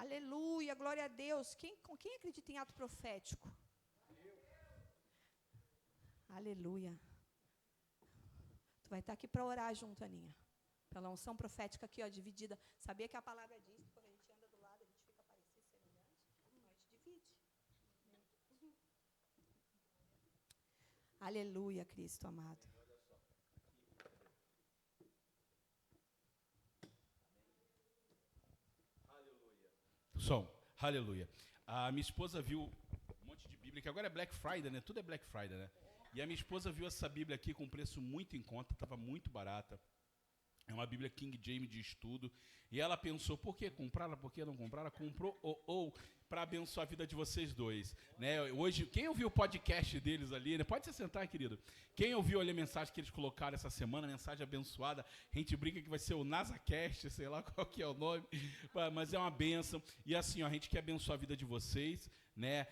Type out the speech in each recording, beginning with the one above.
Aleluia, glória a Deus. Quem acredita em ato profético? Aleluia. Tu vai estar aqui para orar junto, Aninha. Pela unção profética aqui, ó, dividida. Sabia que a palavra diz que quando a gente anda do lado, a gente fica parecido, semelhante? Então a gente divide. Aleluia, Cristo amado. Som, aleluia. A minha esposa viu um monte de Bíblia, que agora é Black Friday, né? Tudo é Black Friday, né? E a minha esposa viu essa Bíblia aqui com preço muito em conta, estava muito barata. É uma Bíblia King James de estudo. E ela pensou, por que comprá-la, por que não comprá-la? Comprou ou para abençoar a vida de vocês dois. Né? Hoje, quem ouviu o podcast deles ali, né? Pode se sentar, querido. Quem ouviu ali a mensagem que eles colocaram essa semana, mensagem abençoada, a gente brinca que vai ser o NasaCast, sei lá qual que é o nome, mas é uma bênção. E assim, ó, a gente quer abençoar a vida de vocês. Né?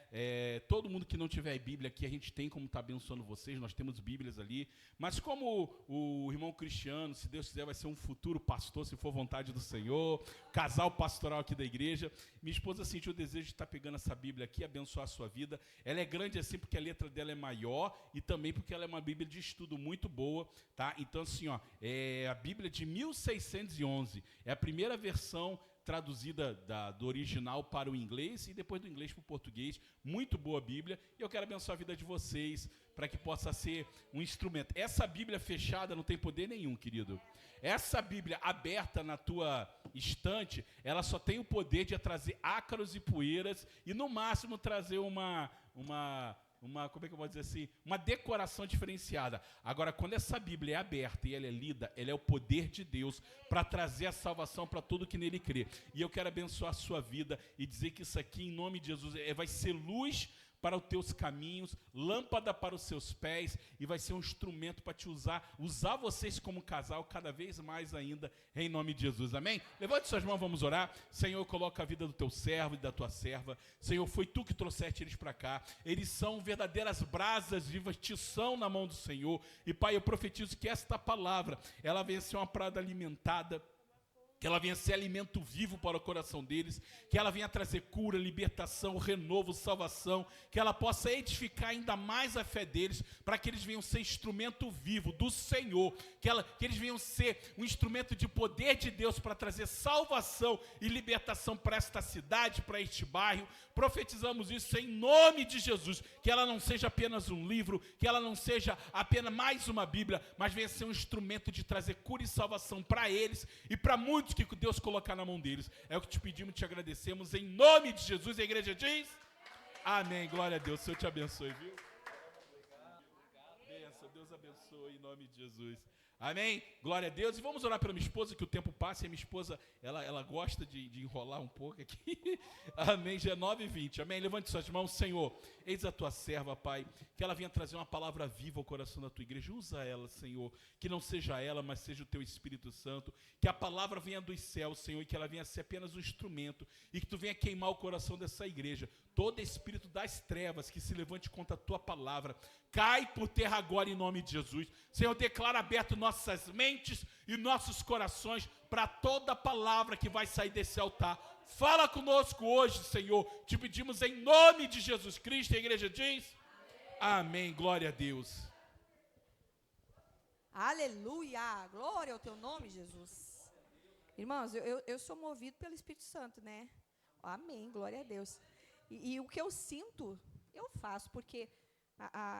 Todo mundo que não tiver Bíblia aqui, a gente tem como estar abençoando vocês, nós temos Bíblias ali, mas como o irmão Cristiano, se Deus quiser, vai ser um futuro pastor, se for vontade do Senhor, casal pastoral aqui da igreja, minha esposa sentiu o desejo de estar pegando essa Bíblia aqui, abençoar a sua vida. Ela é grande assim porque a letra dela é maior e também porque ela é uma Bíblia de estudo muito boa, tá? Então assim, ó, é a Bíblia de 1611, é a primeira versão traduzida do original para o inglês e depois do inglês para o português. Muito boa Bíblia. E eu quero abençoar a vida de vocês para que possa ser um instrumento. Essa Bíblia fechada não tem poder nenhum, querido. Essa Bíblia aberta na tua estante, ela só tem o poder de trazer ácaros e poeiras e, no máximo, trazer uma como é que eu vou dizer assim? Uma decoração diferenciada. Agora, quando essa Bíblia é aberta e ela é lida, ela é o poder de Deus para trazer a salvação para todo que nele crê. E eu quero abençoar a sua vida e dizer que isso aqui, em nome de Jesus, vai ser luz para os teus caminhos, lâmpada para os seus pés, e vai ser um instrumento para te usar vocês como casal cada vez mais ainda, em nome de Jesus, amém? Levante suas mãos, vamos orar. Senhor, coloca a vida do teu servo e da tua serva. Senhor, foi tu que trouxeste eles para cá, eles são verdadeiras brasas vivas, tição na mão do Senhor, e Pai, eu profetizo que esta palavra, ela venha ser uma parada alimentada, que ela venha ser alimento vivo para o coração deles, que ela venha trazer cura, libertação, renovo, salvação, que ela possa edificar ainda mais a fé deles, para que eles venham ser instrumento vivo do Senhor, que eles venham ser um instrumento de poder de Deus para trazer salvação e libertação para esta cidade, para este bairro. Profetizamos isso em nome de Jesus, que ela não seja apenas um livro, que ela não seja apenas mais uma Bíblia, mas venha ser um instrumento de trazer cura e salvação para eles e para muitos que Deus colocar na mão deles. É o que te pedimos e te agradecemos em nome de Jesus. A igreja diz amém, glória a Deus. O Senhor te abençoe, viu? Benção, Deus abençoe em nome de Jesus. Amém, glória a Deus. E vamos orar pela minha esposa, que o tempo passa. E a minha esposa, ela gosta de enrolar um pouco aqui. Amém, já é 9h20. Amém, levante suas mãos. Senhor, eis a tua serva, Pai, que ela venha trazer uma palavra viva ao coração da tua igreja. Usa ela, Senhor, que não seja ela, mas seja o teu Espírito Santo. Que a palavra venha dos céus, Senhor, e que ela venha ser apenas um instrumento, e que tu venha queimar o coração dessa igreja. Todo espírito das trevas que se levante contra a tua palavra, cai por terra agora em nome de Jesus. Senhor, declara aberto nossas mentes e nossos corações para toda palavra que vai sair desse altar. Fala conosco hoje, Senhor. Te pedimos em nome de Jesus Cristo. A igreja diz amém. Glória a Deus. Aleluia, glória ao teu nome, Jesus. Irmãos, eu sou movido pelo Espírito Santo, né? Amém, glória a Deus. E o que eu sinto, eu faço, porque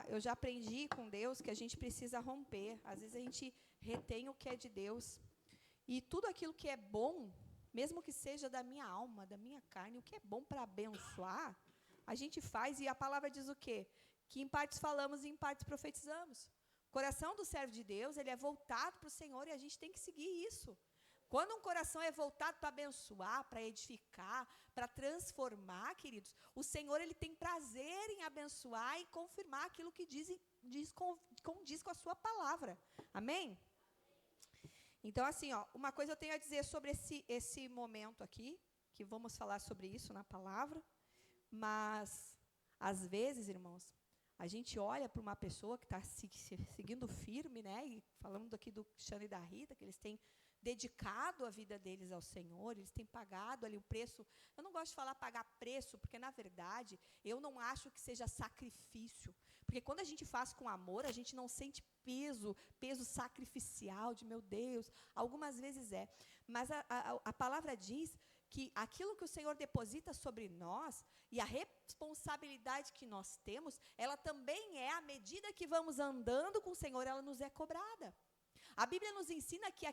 eu já aprendi com Deus que a gente precisa romper. Às vezes a gente retém o que é de Deus. E tudo aquilo que é bom, mesmo que seja da minha alma, da minha carne, o que é bom para abençoar, a gente faz. E a palavra diz o quê? Que em partes falamos e em partes profetizamos. O coração do servo de Deus, ele é voltado para o Senhor e a gente tem que seguir isso. Quando um coração é voltado para abençoar, para edificar, para transformar, queridos, o Senhor, ele tem prazer em abençoar e confirmar aquilo que condiz com a sua palavra. Amém? Então, assim, ó, uma coisa eu tenho a dizer sobre esse momento aqui, que vamos falar sobre isso na palavra, mas, às vezes, irmãos, a gente olha para uma pessoa que está seguindo firme, né, e falando aqui do Cristiano e da Rita, que eles têm dedicado a vida deles ao Senhor, eles têm pagado ali o preço. Eu não gosto de falar pagar preço, porque, na verdade, eu não acho que seja sacrifício. Porque quando a gente faz com amor, a gente não sente peso sacrificial de, meu Deus, algumas vezes é. Mas a palavra diz que aquilo que o Senhor deposita sobre nós e a responsabilidade que nós temos, ela também é, à medida que vamos andando com o Senhor, ela nos é cobrada. A Bíblia nos ensina que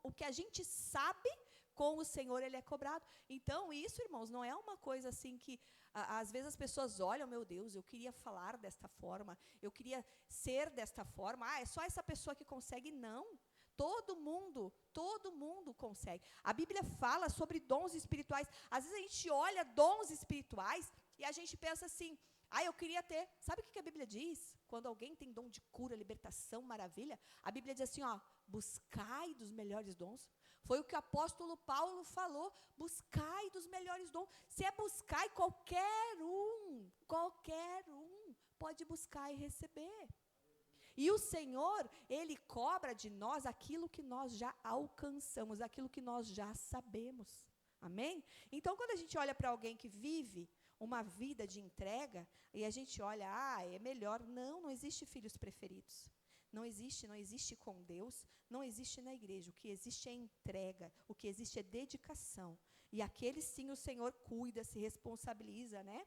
o que a gente sabe com o Senhor, ele é cobrado. Então, isso, irmãos, não é uma coisa assim que, às vezes as pessoas olham, meu Deus, eu queria falar desta forma, eu queria ser desta forma, é só essa pessoa que consegue. Não. Todo mundo consegue. A Bíblia fala sobre dons espirituais. Às vezes a gente olha dons espirituais e a gente pensa assim, eu queria ter. Sabe o que a Bíblia diz? Quando alguém tem dom de cura, libertação, maravilha, a Bíblia diz assim, buscai dos melhores dons. Foi o que o apóstolo Paulo falou, buscai dos melhores dons. Se é buscar, qualquer um pode buscar e receber. E o Senhor, ele cobra de nós aquilo que nós já alcançamos, aquilo que nós já sabemos. Amém? Então, quando a gente olha para alguém que vive uma vida de entrega, e a gente olha, é melhor. Não existe filhos preferidos. Não existe com Deus, não existe na igreja. O que existe é entrega, o que existe é dedicação. E aquele sim o Senhor cuida, se responsabiliza, né?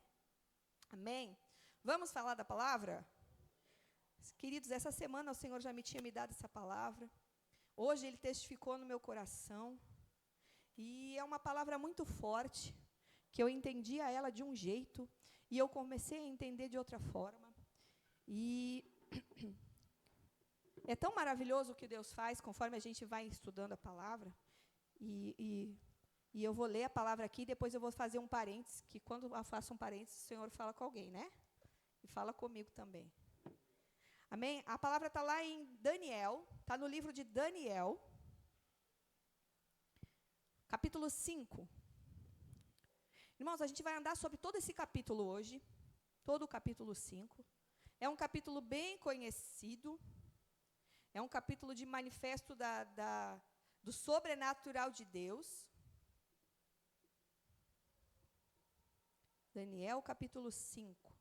Amém? Vamos falar da palavra? Queridos, essa semana o Senhor já me tinha me dado essa palavra. Hoje Ele testificou no meu coração. E é uma palavra muito forte, que eu entendia ela de um jeito, e eu comecei a entender de outra forma. E é tão maravilhoso o que Deus faz, conforme a gente vai estudando a palavra. E eu vou ler a palavra aqui, depois eu vou fazer um parênteses, que quando eu faço um parênteses, o Senhor fala com alguém, né? E fala comigo também. Amém? A palavra está lá em Daniel, está no livro de Daniel, capítulo 5. Irmãos, a gente vai andar sobre todo esse capítulo hoje, todo o capítulo 5. É um capítulo bem conhecido, é um capítulo de manifesto do sobrenatural de Deus. Daniel, capítulo 5.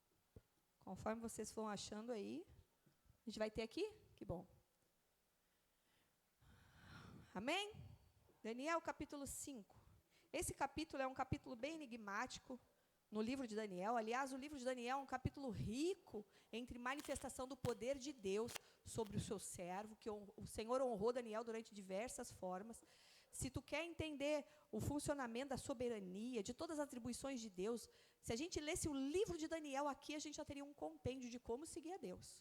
Conforme vocês vão achando aí. A gente vai ter aqui? Que bom. Amém? Daniel, capítulo 5. Esse capítulo é um capítulo bem enigmático no livro de Daniel. Aliás, o livro de Daniel é um capítulo rico entre manifestação do poder de Deus sobre o seu servo, que o Senhor honrou Daniel durante diversas formas. Se tu quer entender o funcionamento da soberania, de todas as atribuições de Deus, se a gente lesse o livro de Daniel aqui, a gente já teria um compêndio de como seguir a Deus.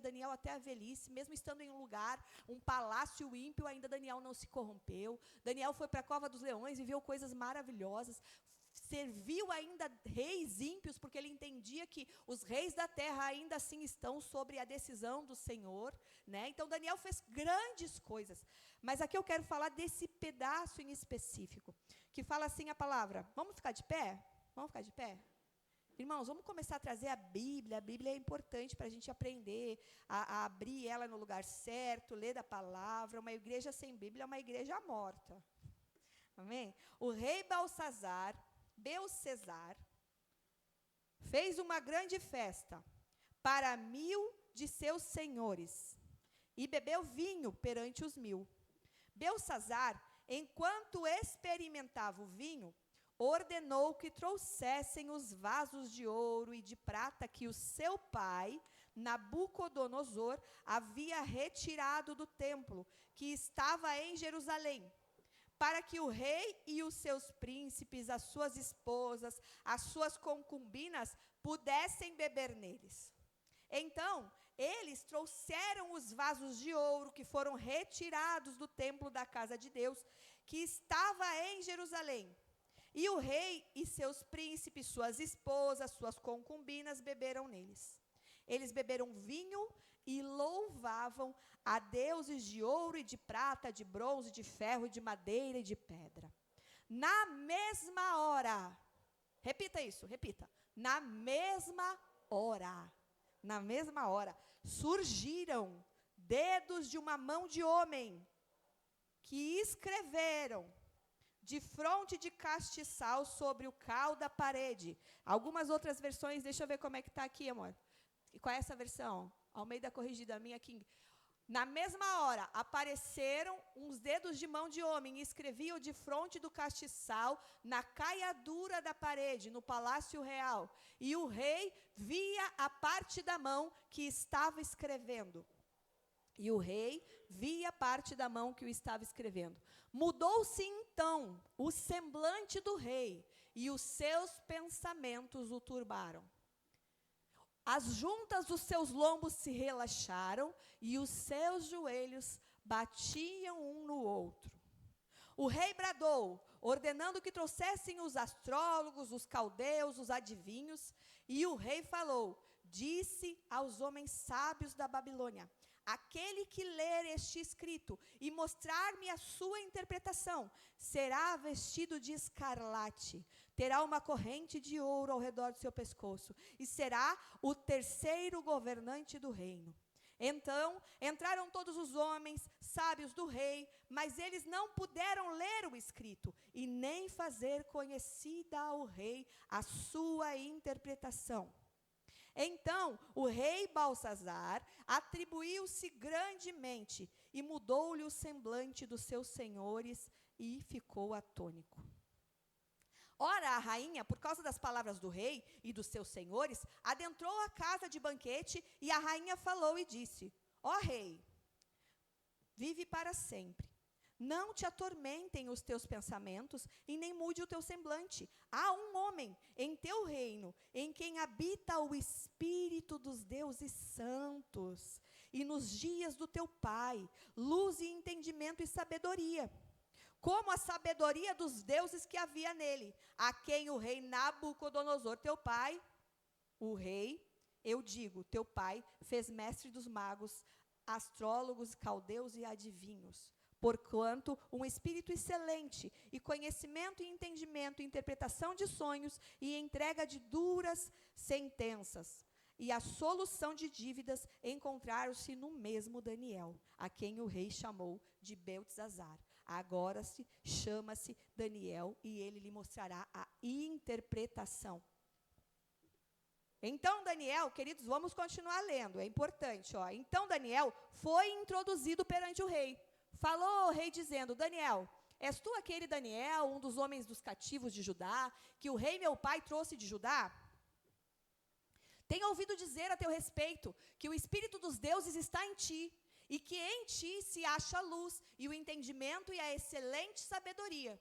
Daniel até a velhice, mesmo estando em um lugar, um palácio ímpio, ainda Daniel não se corrompeu. Daniel foi para a cova dos leões e viu coisas maravilhosas. Serviu ainda reis ímpios, porque ele entendia que os reis da terra ainda assim estão sobre a decisão do Senhor. Então, Daniel fez grandes coisas. Mas aqui eu quero falar desse pedaço em específico, que fala assim a palavra. Vamos ficar de pé? Vamos ficar de pé? Irmãos, vamos começar a trazer a Bíblia. A Bíblia é importante para a gente aprender a abrir ela no lugar certo, ler a palavra. Uma igreja sem Bíblia é uma igreja morta. Amém? O rei Belcesar, fez uma grande festa para 1000 de seus senhores e bebeu vinho perante os 1000. Belcesar, enquanto experimentava o vinho, ordenou que trouxessem os vasos de ouro e de prata que o seu pai, Nabucodonosor, havia retirado do templo, que estava em Jerusalém, para que o rei e os seus príncipes, as suas esposas, as suas concubinas, pudessem beber neles. Então, eles trouxeram os vasos de ouro que foram retirados do templo da casa de Deus, que estava em Jerusalém. E o rei e seus príncipes, suas esposas, suas concubinas, beberam neles. Eles beberam vinho e louvavam a deuses de ouro e de prata, de bronze, de ferro, de madeira e de pedra. Na mesma hora, repita isso, repita. Na mesma hora, surgiram dedos de uma mão de homem, que escreveram de fronte de castiçal sobre o cal da parede. Algumas outras versões, deixa eu ver como é que está aqui, amor. E qual é essa versão? Almeida corrigida, a minha aqui. Na mesma hora, apareceram uns dedos de mão de homem e escreviam de fronte do castiçal na caiadura da parede, no palácio real. E o rei via a parte da mão que estava escrevendo. E o rei via a parte da mão que o estava escrevendo. Mudou-se então o semblante do rei, e os seus pensamentos o turbaram. As juntas dos seus lombos se relaxaram, e os seus joelhos batiam um no outro. O rei bradou, ordenando que trouxessem os astrólogos, os caldeus, os adivinhos, e o rei falou, disse aos homens sábios da Babilônia, aquele que ler este escrito e mostrar-me a sua interpretação, será vestido de escarlate, terá uma corrente de ouro ao redor do seu pescoço, e será o terceiro governante do reino. Então, entraram todos os homens sábios do rei, mas eles não puderam ler o escrito, e nem fazer conhecida ao rei a sua interpretação. Então, o rei Balsazar atribuiu-se grandemente e mudou-lhe o semblante dos seus senhores e ficou atônico. Ora, a rainha, por causa das palavras do rei e dos seus senhores, adentrou a casa de banquete e a rainha falou e disse, ó rei, vive para sempre. Não te atormentem os teus pensamentos e nem mude o teu semblante. Há um homem em teu reino, em quem habita o Espírito dos deuses santos, e nos dias do teu pai, luz e entendimento e sabedoria, como a sabedoria dos deuses que havia nele, a quem o rei Nabucodonosor, teu pai, o rei, eu digo, teu pai, fez mestre dos magos, astrólogos, caldeus e adivinhos. Porquanto um espírito excelente, e conhecimento e entendimento, e interpretação de sonhos, e entrega de duras sentenças, e a solução de dívidas encontraram-se no mesmo Daniel, a quem o rei chamou de Beltesazar. Agora chama-se Daniel, e ele lhe mostrará a interpretação. Então Daniel, queridos, vamos continuar lendo, é importante. Então Daniel foi introduzido perante o rei. Falou ao rei dizendo, Daniel, és tu aquele Daniel, um dos homens dos cativos de Judá, que o rei meu pai trouxe de Judá? Tenho ouvido dizer a teu respeito que o Espírito dos deuses está em ti, e que em ti se acha a luz, e o entendimento e a excelente sabedoria.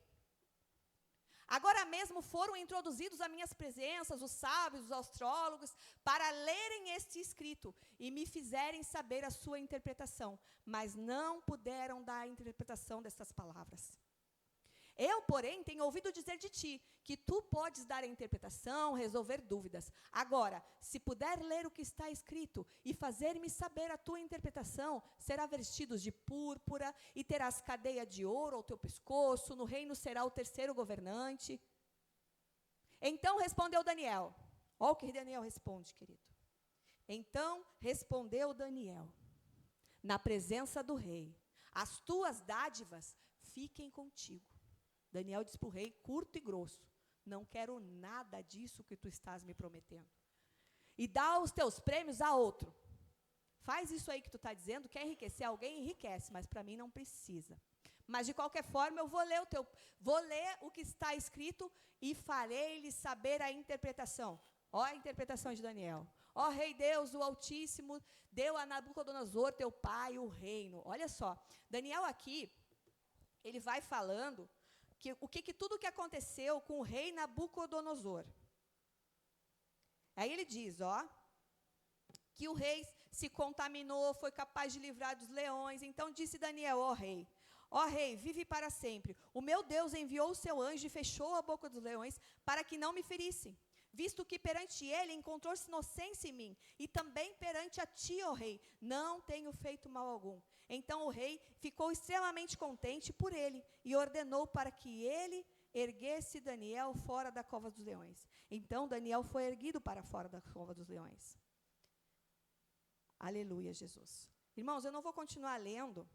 Agora mesmo foram introduzidos à minhas presenças os sábios, os astrólogos, para lerem este escrito e me fizerem saber a sua interpretação, mas não puderam dar a interpretação dessas palavras. Eu, porém, tenho ouvido dizer de ti, que tu podes dar a interpretação, resolver dúvidas. Agora, se puder ler o que está escrito e fazer-me saber a tua interpretação, será vestido de púrpura e terás cadeia de ouro ao teu pescoço, no reino será o terceiro governante. Então respondeu Daniel. Olha o que Daniel responde, querido. Então respondeu Daniel, na presença do rei, as tuas dádivas fiquem contigo. Daniel disse para o rei, curto e grosso, não quero nada disso que tu estás me prometendo. E dá os teus prêmios a outro. Faz isso aí que tu está dizendo, quer enriquecer alguém, enriquece, mas para mim não precisa. Mas de qualquer forma eu vou ler o que está escrito e farei-lhe saber a interpretação. Olha a interpretação de Daniel. Ó Rei Deus, o Altíssimo, deu a Nabucodonosor, teu pai, o reino. Olha só, Daniel aqui, ele vai falando tudo o que aconteceu com o rei Nabucodonosor. Aí ele diz, que o rei se contaminou, foi capaz de livrar dos leões. Então disse Daniel, ó rei, vive para sempre. O meu Deus enviou o seu anjo e fechou a boca dos leões para que não me ferissem. Visto que perante ele encontrou-se inocência em mim, e também perante a ti, ó rei, não tenho feito mal algum. Então o rei ficou extremamente contente por ele, e ordenou para que ele erguesse Daniel fora da cova dos leões. Então Daniel foi erguido para fora da cova dos leões. Aleluia, Jesus. Irmãos, eu não vou continuar lendo,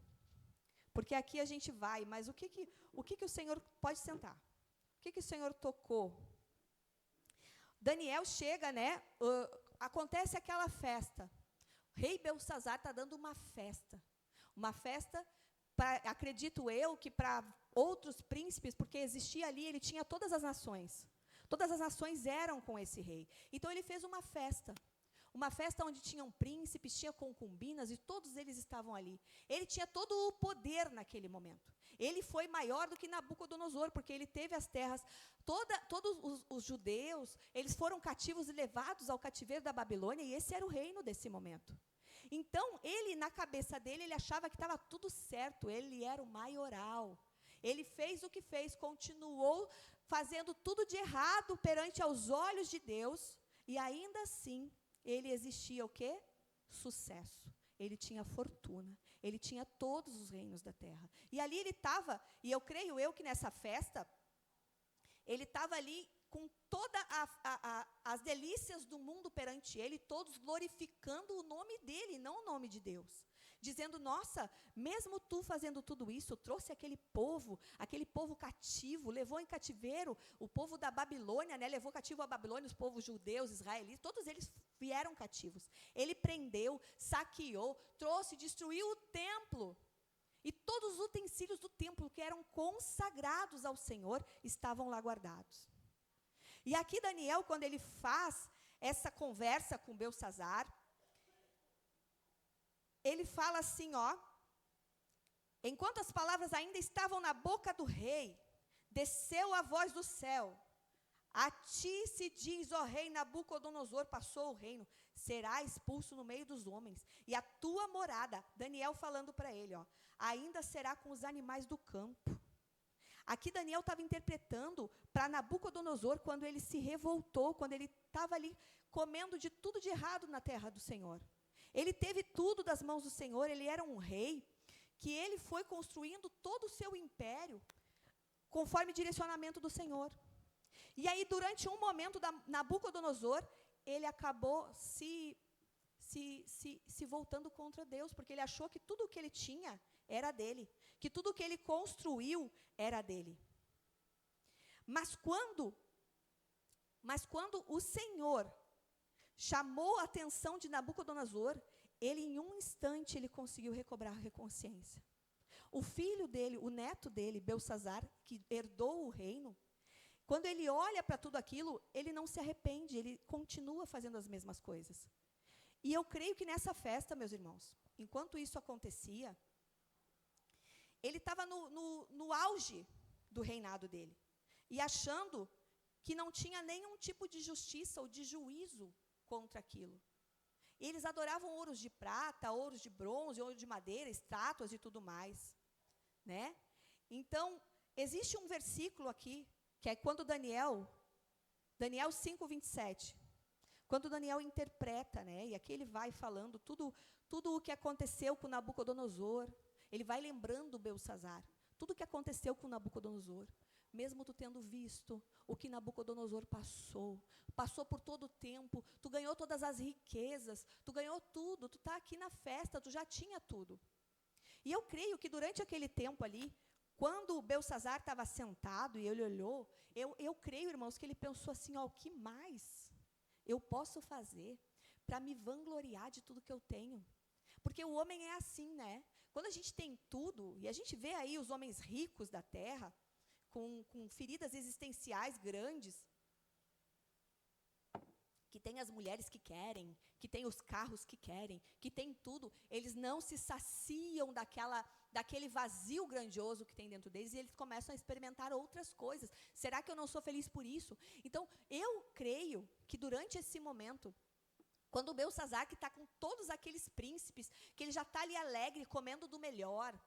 porque aqui a gente vai, mas o que o Senhor, pode sentar, o que o Senhor tocou? Daniel chega, né, acontece aquela festa, o rei Belsazar está dando uma festa, acredito eu, que para outros príncipes, porque existia ali, ele tinha todas as nações eram com esse rei, então ele fez uma festa onde tinham príncipes, tinha concubinas, e todos eles estavam ali. Ele tinha todo o poder naquele momento. Ele foi maior do que Nabucodonosor, porque ele teve as terras, todos os judeus, eles foram cativos e levados ao cativeiro da Babilônia, e esse era o reino desse momento. Então, ele, na cabeça dele, ele achava que estava tudo certo, ele era o maioral. Ele fez o que fez, continuou fazendo tudo de errado perante aos olhos de Deus, e ainda assim, ele existia o quê? Sucesso. Ele tinha fortuna. Ele tinha todos os reinos da terra. E ali ele estava, e eu creio que nessa festa, ele estava ali com todas as delícias do mundo perante ele, todos glorificando o nome dele, não o nome de Deus. Dizendo, nossa, mesmo tu fazendo tudo isso, trouxe aquele povo cativo, levou em cativeiro o povo da Babilônia, né, levou cativo a Babilônia, os povos judeus, israelitas, todos eles vieram cativos. Ele prendeu, saqueou, trouxe, destruiu o templo. E todos os utensílios do templo que eram consagrados ao Senhor estavam lá guardados. E aqui Daniel, quando ele faz essa conversa com Belsazar, ele fala assim, enquanto as palavras ainda estavam na boca do rei, desceu a voz do céu. A ti se diz, ó rei Nabucodonosor, passou o reino, será expulso no meio dos homens, e a tua morada, Daniel falando para ele, ainda será com os animais do campo. Aqui Daniel estava interpretando para Nabucodonosor, quando ele se revoltou, quando ele estava ali comendo de tudo de errado na terra do Senhor. Ele teve tudo das mãos do Senhor, ele era um rei, que ele foi construindo todo o seu império, conforme o direcionamento do Senhor. E aí, durante um momento, Nabucodonosor, ele acabou se voltando contra Deus, porque ele achou que tudo o que ele tinha era dele, que tudo o que ele construiu era dele. Mas quando o Senhor chamou a atenção de Nabucodonosor, ele em um instante ele conseguiu recobrar a consciência. O filho dele, o neto dele, Belsazar, que herdou o reino, quando ele olha para tudo aquilo, ele não se arrepende, ele continua fazendo as mesmas coisas. E eu creio que nessa festa, meus irmãos, enquanto isso acontecia, ele estava no auge do reinado dele, e achando que não tinha nenhum tipo de justiça ou de juízo contra aquilo. Eles adoravam ouros de prata, ouros de bronze, ouro de madeira, estátuas e tudo mais, né? Então, existe um versículo aqui, que é quando Daniel 5:27, quando Daniel interpreta, né? E aqui ele vai falando tudo o que aconteceu com Nabucodonosor, ele vai lembrando Belsazar, tudo o que aconteceu com Nabucodonosor, mesmo tu tendo visto o que Nabucodonosor passou por todo o tempo, tu ganhou todas as riquezas, tu ganhou tudo, tu está aqui na festa, tu já tinha tudo. E eu creio que durante aquele tempo ali, quando Belsazar estava sentado e ele olhou, eu creio, irmãos, que ele pensou assim, o que mais eu posso fazer para me vangloriar de tudo que eu tenho? Porque o homem é assim, né? Quando a gente tem tudo, e a gente vê aí os homens ricos da terra, com feridas existenciais grandes, que tem as mulheres que querem, que tem os carros que querem, que tem tudo, eles não se saciam daquele vazio grandioso que tem dentro deles, e eles começam a experimentar outras coisas. Será que eu não sou feliz por isso? Então, eu creio que durante esse momento, quando o Belsazar, que está com todos aqueles príncipes, que ele já está ali alegre, comendo do melhor,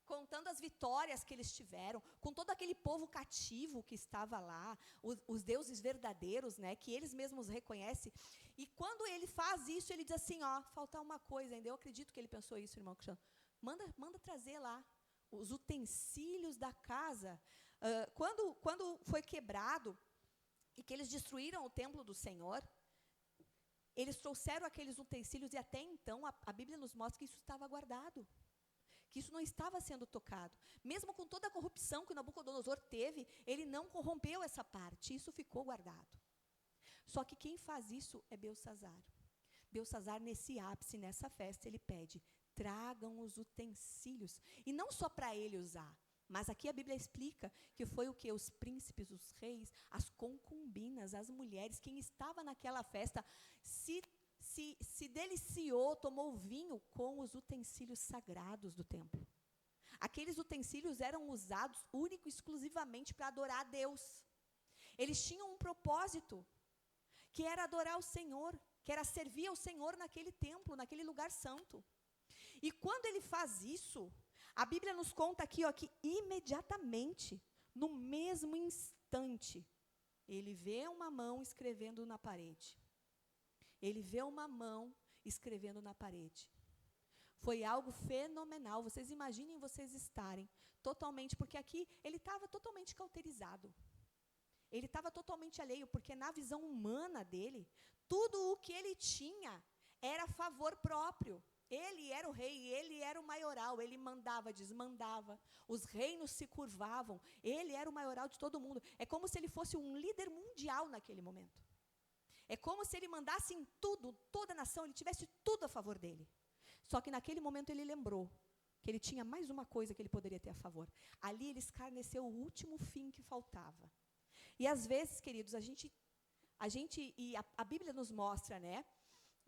contando as vitórias que eles tiveram, com todo aquele povo cativo que estava lá, os deuses verdadeiros, né, que eles mesmos reconhecem. E quando ele faz isso, ele diz assim, falta uma coisa ainda. Eu acredito que ele pensou isso, irmão Cristiano. Manda trazer lá os utensílios da casa. Quando foi quebrado e que eles destruíram o templo do Senhor, Eles trouxeram aqueles utensílios e até então a Bíblia nos mostra que isso estava guardado, que isso não estava sendo tocado. Mesmo com toda a corrupção que Nabucodonosor teve, ele não corrompeu essa parte, isso ficou guardado. Só que quem faz isso é Beltsazar. Beltsazar, nesse ápice, nessa festa, ele pede, tragam os utensílios. E não só para ele usar, mas aqui a Bíblia explica que foi o que? Os príncipes, os reis, as concubinas, as mulheres, quem estava naquela festa, se deliciou, tomou vinho com os utensílios sagrados do templo. Aqueles utensílios eram usados único e exclusivamente para adorar a Deus. Eles tinham um propósito, que era adorar o Senhor, que era servir ao Senhor naquele templo, naquele lugar santo. E quando ele faz isso, a Bíblia nos conta aqui, ó, que imediatamente, no mesmo instante, ele vê uma mão escrevendo na parede. Ele vê uma mão escrevendo na parede. Foi algo fenomenal. Vocês imaginem vocês estarem totalmente, porque aqui ele estava totalmente cauterizado. Ele estava totalmente alheio, porque na visão humana dele, tudo o que ele tinha era a favor próprio. Ele era o rei, ele era o maioral, ele mandava, desmandava, os reinos se curvavam, ele era o maioral de todo mundo. É como se ele fosse um líder mundial naquele momento. É como se ele mandasse em tudo, toda a nação, ele tivesse tudo a favor dele. Só que naquele momento ele lembrou que ele tinha mais uma coisa que ele poderia ter a favor. Ali ele escarneceu o último fim que faltava. E às vezes, queridos, a Bíblia nos mostra, né?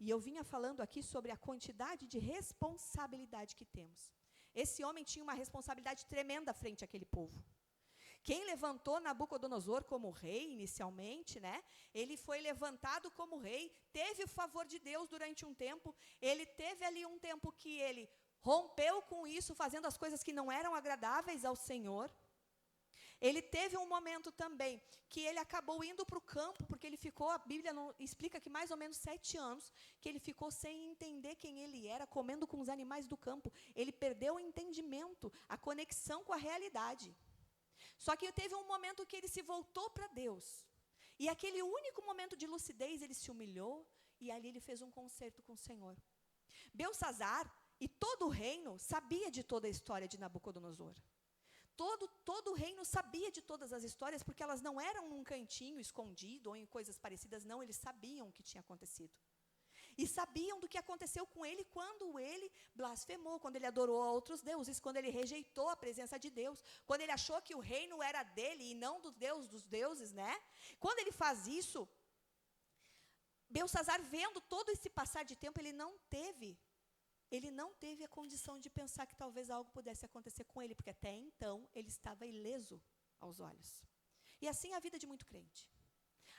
E eu vinha falando aqui sobre a quantidade de responsabilidade que temos. Esse homem tinha uma responsabilidade tremenda frente àquele povo. Quem levantou Nabucodonosor como rei, inicialmente, né? Ele foi levantado como rei, teve o favor de Deus durante um tempo, ele teve ali um tempo que ele rompeu com isso, fazendo as coisas que não eram agradáveis ao Senhor. Ele teve um momento também que ele acabou indo para o campo, porque ele ficou, a Bíblia não, explica que mais ou menos 7 anos, que ele ficou sem entender quem ele era, comendo com os animais do campo. Ele perdeu o entendimento, a conexão com a realidade. Só que teve um momento que ele se voltou para Deus. E aquele único momento de lucidez, ele se humilhou, e ali ele fez um concerto com o Senhor. Beltsazar e todo o reino sabia de toda a história de Nabucodonosor. Todo o reino sabia de todas as histórias, porque elas não eram num cantinho escondido ou em coisas parecidas, não, eles sabiam o que tinha acontecido. E sabiam do que aconteceu com ele quando ele blasfemou, quando ele adorou a outros deuses, quando ele rejeitou a presença de Deus, quando ele achou que o reino era dele e não do Deus dos deuses, né? Quando ele faz isso, Beltsazar, vendo todo esse passar de tempo, ele não teve a condição de pensar que talvez algo pudesse acontecer com ele, porque até então ele estava ileso aos olhos. E assim é a vida de muito crente.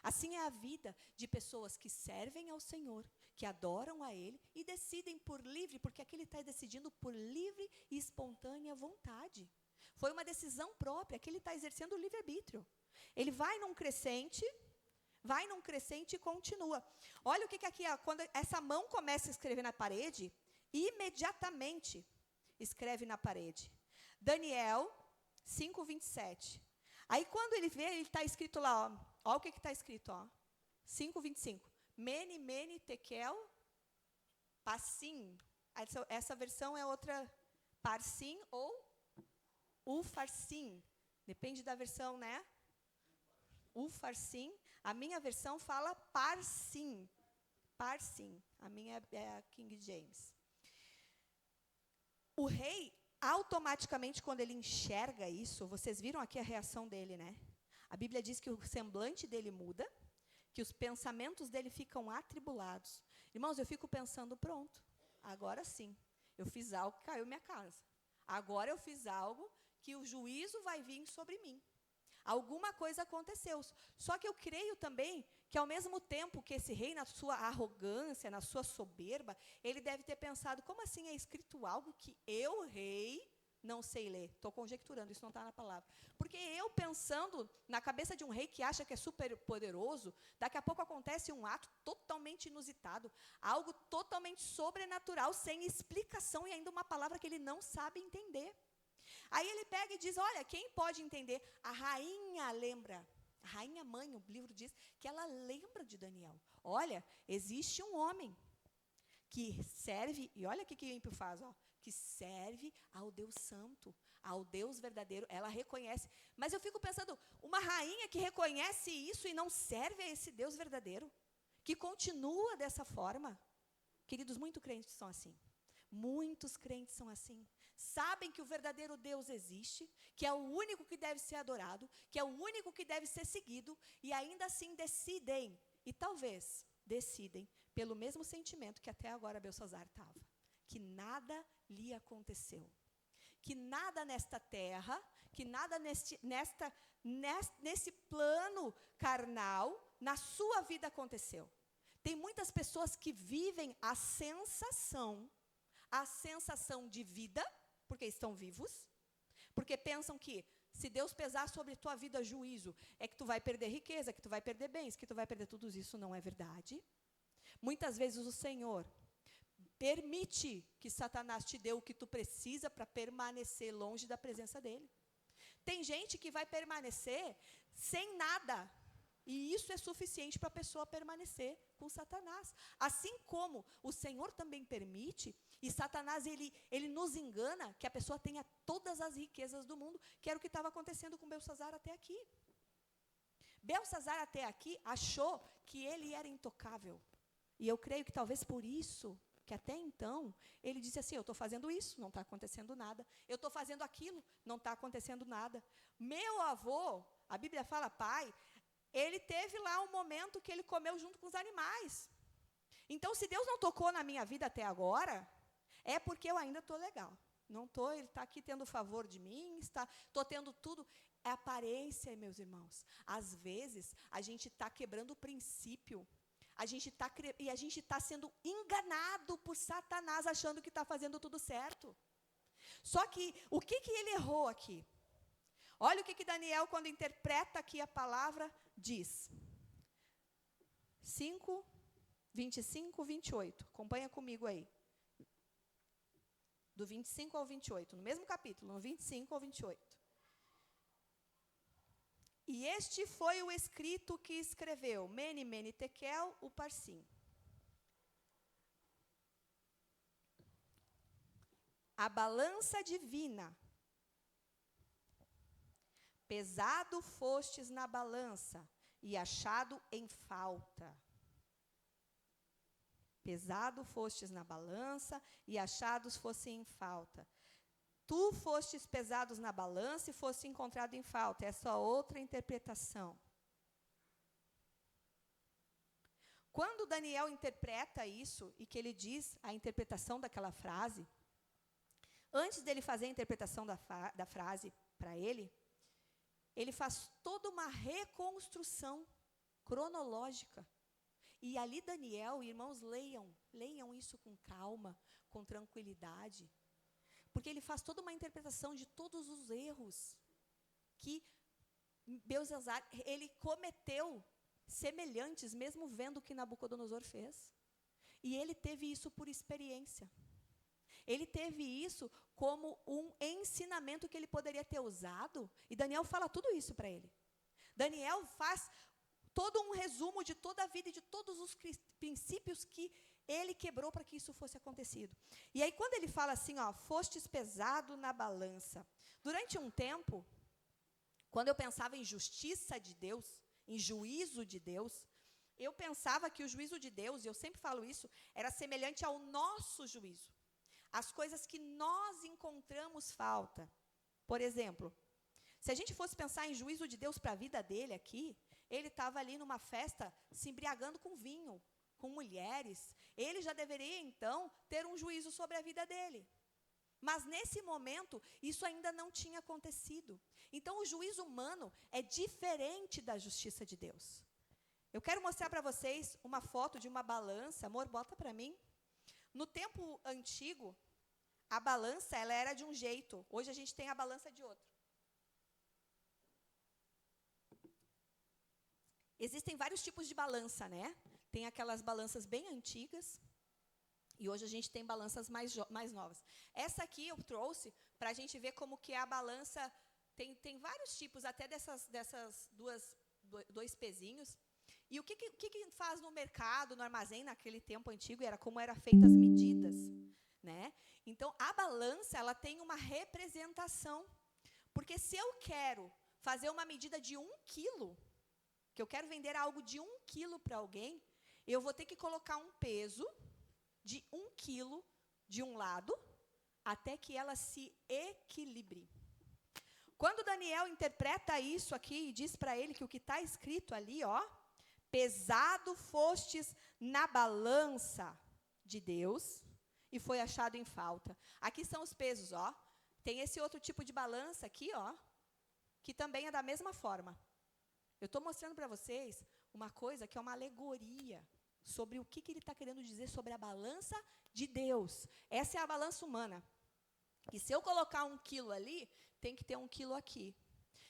Assim é a vida de pessoas que servem ao Senhor, que adoram a Ele e decidem por livre, porque aqui ele está decidindo por livre e espontânea vontade. Foi uma decisão própria, aqui ele está exercendo o livre-arbítrio. Ele vai num crescente e continua. Olha o que aqui, quando essa mão começa a escrever na parede, imediatamente escreve na parede. Daniel 5:27. Aí quando ele vê, ele está escrito lá, ó. Olha o que está escrito, ó. 5:25. Mene, mene, tekel, passim. Essa versão é outra, parsim ou ufarsim. Depende da versão, né? Ufarsim. A minha versão fala parsim. Parsim. A minha é a King James. O rei, automaticamente, quando ele enxerga isso, vocês viram aqui a reação dele, né? A Bíblia diz que o semblante dele muda, que os pensamentos dele ficam atribulados. Irmãos, eu fico pensando, pronto, agora sim, eu fiz algo que caiu minha casa. Agora eu fiz algo que o juízo vai vir sobre mim. Alguma coisa aconteceu. Só que eu creio também que, ao mesmo tempo que esse rei, na sua arrogância, na sua soberba, ele deve ter pensado, como assim é escrito algo que eu, rei, não sei ler? Estou conjecturando, isso não está na palavra. Porque eu, pensando na cabeça de um rei que acha que é super poderoso, daqui a pouco acontece um ato totalmente inusitado, algo totalmente sobrenatural, sem explicação e ainda uma palavra que ele não sabe entender. Aí ele pega e diz, olha, quem pode entender? A rainha lembra. A rainha mãe, o livro diz que ela lembra de Daniel. Olha, existe um homem que serve, e olha o que o ímpio faz, ó, que serve ao Deus santo, ao Deus verdadeiro. Ela reconhece. Mas eu fico pensando, uma rainha que reconhece isso e não serve a esse Deus verdadeiro, que continua dessa forma. Queridos, muitos crentes são assim. Muitos crentes são assim. Sabem que o verdadeiro Deus existe, que é o único que deve ser adorado, que é o único que deve ser seguido, e ainda assim decidem, e talvez decidem, pelo mesmo sentimento que até agora Belsazar estava, que nada lhe aconteceu, que nada nesta terra, que nada nesse plano carnal, na sua vida aconteceu. Tem muitas pessoas que vivem a sensação de vida, porque estão vivos, porque pensam que se Deus pesar sobre tua vida juízo, é que tu vai perder riqueza, que tu vai perder bens, que tu vai perder tudo isso. Não é verdade. Muitas vezes o Senhor permite que Satanás te dê o que tu precisa para permanecer longe da presença dele. Tem gente que vai permanecer sem nada, e isso é suficiente para a pessoa permanecer com Satanás. Assim como o Senhor também permite, e Satanás ele nos engana, que a pessoa tenha todas as riquezas do mundo, que era o que estava acontecendo com Belsazar até aqui. Belsazar até aqui achou que ele era intocável. E eu creio que talvez por isso, que até então, ele disse assim, eu estou fazendo isso, não está acontecendo nada. Eu estou fazendo aquilo, não está acontecendo nada. Meu avô, a Bíblia fala pai, ele teve lá um momento que ele comeu junto com os animais. Então, se Deus não tocou na minha vida até agora, é porque eu ainda estou legal. Não estou, ele está aqui tendo favor de mim, estou tendo tudo. É aparência, meus irmãos. Às vezes, a gente está quebrando o princípio. A gente está sendo enganado por Satanás, achando que está fazendo tudo certo. Só que, o que ele errou aqui? Olha o que Daniel, quando interpreta aqui a palavra, diz. 5, 25, 28. Acompanha comigo aí. Do 25 ao 28, no mesmo capítulo, no 25 ao 28. E este foi o escrito que escreveu Mene, Mene, Tekel, o Parsim. A balança divina. Pesado fostes na balança e achado em falta. Pesado fostes na balança e achados fossem em falta. Tu fostes pesados na balança e foste encontrado em falta. Essa é outra interpretação. Quando Daniel interpreta isso, e que ele diz a interpretação daquela frase, antes dele fazer a interpretação da frase para ele faz toda uma reconstrução cronológica. E ali Daniel, irmãos, leiam isso com calma, com tranquilidade, porque ele faz toda uma interpretação de todos os erros que Belsazar, ele cometeu semelhantes, mesmo vendo o que Nabucodonosor fez. E ele teve isso por experiência. Ele teve isso como um ensinamento que ele poderia ter usado, e Daniel fala tudo isso para ele. Daniel faz todo um resumo de toda a vida e de todos os princípios que ele quebrou para que isso fosse acontecido. E aí, quando ele fala assim, ó, fostes pesado na balança. Durante um tempo, quando eu pensava em justiça de Deus, em juízo de Deus, eu pensava que o juízo de Deus, e eu sempre falo isso, era semelhante ao nosso juízo. As coisas que nós encontramos falta. Por exemplo, se a gente fosse pensar em juízo de Deus para a vida dele aqui, ele estava ali numa festa se embriagando com vinho, com mulheres. Ele já deveria, então, ter um juízo sobre a vida dele. Mas, nesse momento, isso ainda não tinha acontecido. Então, o juízo humano é diferente da justiça de Deus. Eu quero mostrar para vocês uma foto de uma balança. Amor, bota para mim. No tempo antigo, a balança ela era de um jeito. Hoje a gente tem a balança de outro. Existem vários tipos de balança, né? Tem aquelas balanças bem antigas, e hoje a gente tem balanças mais novas. Essa aqui eu trouxe para a gente ver como que é a balança. Tem vários tipos, até dessas 2 pezinhos. E o que faz no mercado, no armazém, naquele tempo antigo, era como eram feitas as medidas, né? Então, a balança, ela tem uma representação. Porque se eu quero fazer uma medida de 1 quilo, que eu quero vender algo de 1 quilo para alguém, eu vou ter que colocar um peso de 1 quilo de um lado, até que ela se equilibre. Quando Daniel interpreta isso aqui e diz para ele que o que está escrito ali, ó, pesado fostes na balança de Deus e foi achado em falta. Aqui são os pesos, ó. Tem esse outro tipo de balança aqui, ó, que também é da mesma forma. Eu estou mostrando para vocês uma coisa que é uma alegoria sobre o que ele está querendo dizer sobre a balança de Deus. Essa é a balança humana. E se eu colocar 1 quilo ali, tem que ter 1 quilo aqui.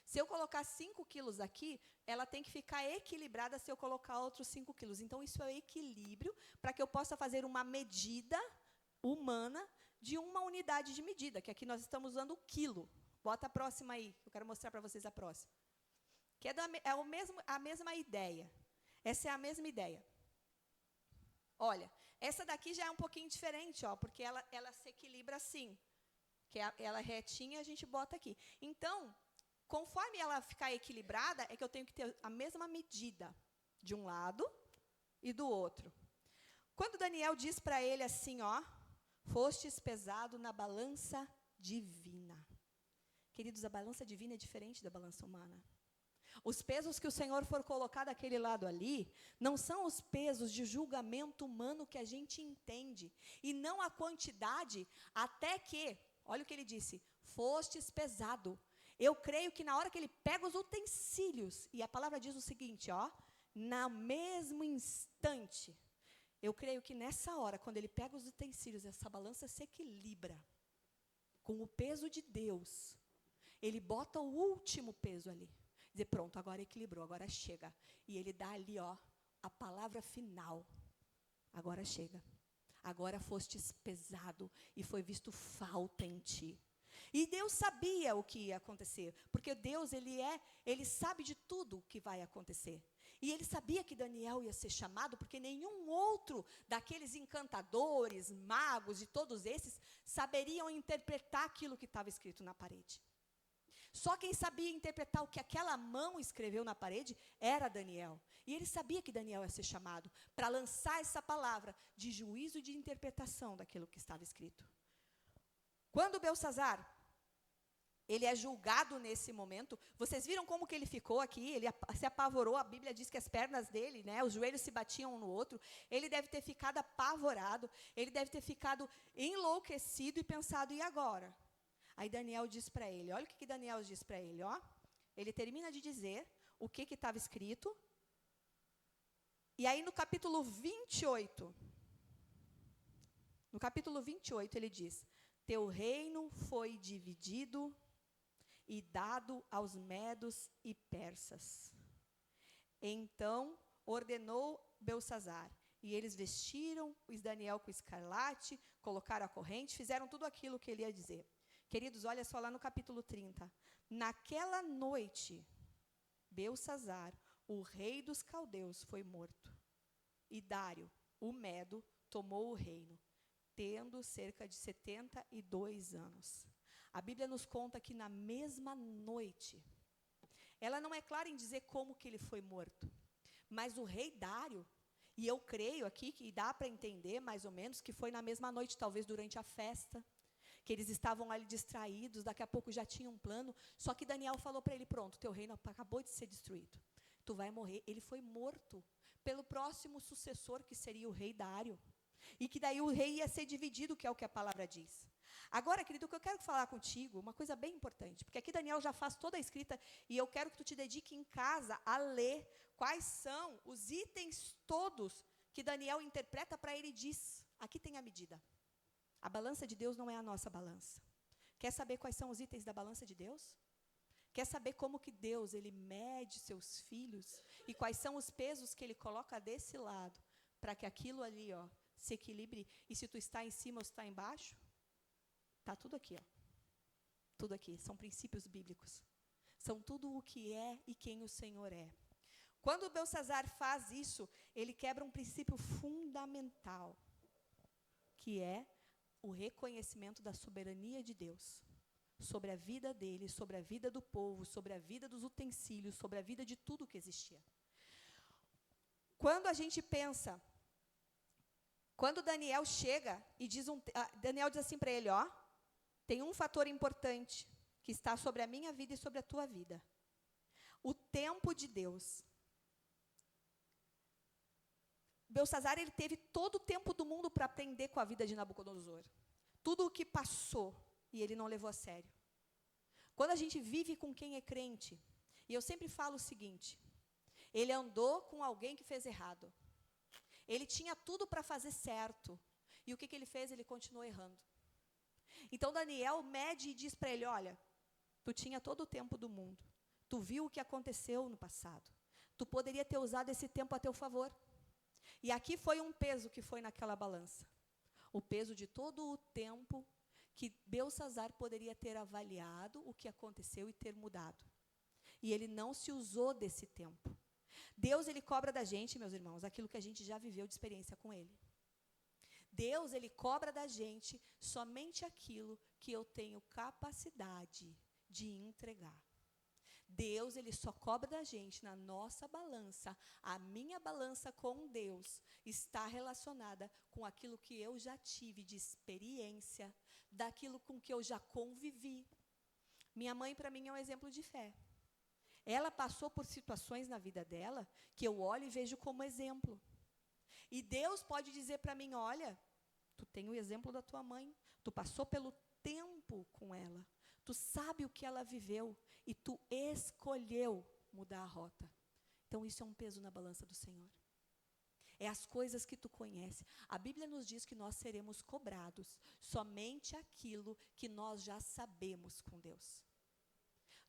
Se eu colocar 5 quilos aqui, ela tem que ficar equilibrada se eu colocar outros 5 quilos. Então, isso é o equilíbrio para que eu possa fazer uma medida humana de uma unidade de medida, que aqui nós estamos usando o quilo. Bota a próxima aí, eu quero mostrar para vocês a próxima. Que a mesma ideia. Essa é a mesma ideia. Olha, essa daqui já é um pouquinho diferente, ó, porque ela se equilibra assim. Que ela é retinha, a gente bota aqui. Então, conforme ela ficar equilibrada, é que eu tenho que ter a mesma medida de um lado e do outro. Quando Daniel diz para ele assim, ó, fostes pesado na balança divina. Queridos, a balança divina é diferente da balança humana. Os pesos que o Senhor for colocar daquele lado ali, não são os pesos de julgamento humano que a gente entende, e não a quantidade, até que, olha o que ele disse, fostes pesado. Eu creio que na hora que ele pega os utensílios, e a palavra diz o seguinte, ó, no mesmo instante, eu creio que nessa hora, quando ele pega os utensílios, essa balança se equilibra com o peso de Deus. Ele bota o último peso ali. Dizer, pronto, agora equilibrou, agora chega. E ele dá ali, ó, a palavra final. Agora chega. Agora fostes pesado e foi visto falta em ti. E Deus sabia o que ia acontecer, porque Deus, ele sabe de tudo o que vai acontecer. E ele sabia que Daniel ia ser chamado, porque nenhum outro daqueles encantadores, magos e todos esses, saberiam interpretar aquilo que estava escrito na parede. Só quem sabia interpretar o que aquela mão escreveu na parede era Daniel. E ele sabia que Daniel ia ser chamado para lançar essa palavra de juízo e de interpretação daquilo que estava escrito. Quando Beltzazar, ele é julgado nesse momento, vocês viram como que ele ficou aqui? Ele se apavorou, a Bíblia diz que as pernas dele, né, os joelhos se batiam um no outro. Ele deve ter ficado apavorado, ele deve ter ficado enlouquecido e pensado, e agora? Aí Daniel diz para ele, olha o que Daniel diz para ele, ó. Ele termina de dizer o que estava escrito. E aí no capítulo 28, ele diz, teu reino foi dividido e dado aos medos e persas. Então ordenou Beltzazar, e eles vestiram Daniel com escarlate, colocaram a corrente, fizeram tudo aquilo que ele ia dizer. Queridos, olha só lá no capítulo 30. Naquela noite, Beltzazar, o rei dos caldeus, foi morto. E Dário, o Medo, tomou o reino, tendo cerca de 72 anos. A Bíblia nos conta que na mesma noite, ela não é clara em dizer como que ele foi morto, mas o rei Dário, e eu creio aqui que dá para entender mais ou menos que foi na mesma noite, talvez durante a festa, que eles estavam ali distraídos, daqui a pouco já tinha um plano, só que Daniel falou para ele, pronto, teu reino acabou de ser destruído, tu vai morrer. Ele foi morto pelo próximo sucessor, que seria o rei Dário, e que daí o rei ia ser dividido, que é o que a palavra diz. Agora, querido, o que eu quero falar contigo, uma coisa bem importante, porque aqui Daniel já faz toda a escrita, e eu quero que tu te dedique em casa a ler quais são os itens todos que Daniel interpreta para ele e diz, aqui tem a medida. A balança de Deus não é a nossa balança. Quer saber quais são os itens da balança de Deus? Quer saber como que Deus, ele mede seus filhos? E quais são os pesos que ele coloca desse lado? Para que aquilo ali, ó, se equilibre. E se tu está em cima ou está embaixo? Está tudo aqui, ó. Tudo aqui. São princípios bíblicos. São tudo o que é e quem o Senhor é. Quando Belsazar faz isso, ele quebra um princípio fundamental, que é o reconhecimento da soberania de Deus sobre a vida dele, sobre a vida do povo, sobre a vida dos utensílios, sobre a vida de tudo que existia. Quando a gente pensa, quando Daniel chega e Daniel diz assim para ele, ó, tem um fator importante que está sobre a minha vida e sobre a tua vida. O tempo de Deus. Belsazar, ele teve todo o tempo do mundo para aprender com a vida de Nabucodonosor. Tudo o que passou, e ele não levou a sério. Quando a gente vive com quem é crente, e eu sempre falo o seguinte, ele andou com alguém que fez errado. Ele tinha tudo para fazer certo. E o que ele fez? Ele continuou errando. Então, Daniel mede e diz para ele, olha, tu tinha todo o tempo do mundo. Tu viu o que aconteceu no passado. Tu poderia ter usado esse tempo a teu favor. E aqui foi um peso que foi naquela balança. O peso de todo o tempo que Belsazar poderia ter avaliado o que aconteceu e ter mudado. E ele não se usou desse tempo. Deus, ele cobra da gente, meus irmãos, aquilo que a gente já viveu de experiência com ele. Deus, ele cobra da gente somente aquilo que eu tenho capacidade de entregar. Deus, ele só cobra da gente na nossa balança. A minha balança com Deus está relacionada com aquilo que eu já tive de experiência, daquilo com que eu já convivi. Minha mãe, para mim, é um exemplo de fé. Ela passou por situações na vida dela que eu olho e vejo como exemplo. E Deus pode dizer para mim, olha, tu tem o exemplo da tua mãe, tu passou pelo tempo com ela, tu sabe o que ela viveu e tu escolheu mudar a rota. Então isso é um peso na balança do Senhor. É as coisas que tu conhece. A Bíblia nos diz que nós seremos cobrados somente aquilo que nós já sabemos com Deus.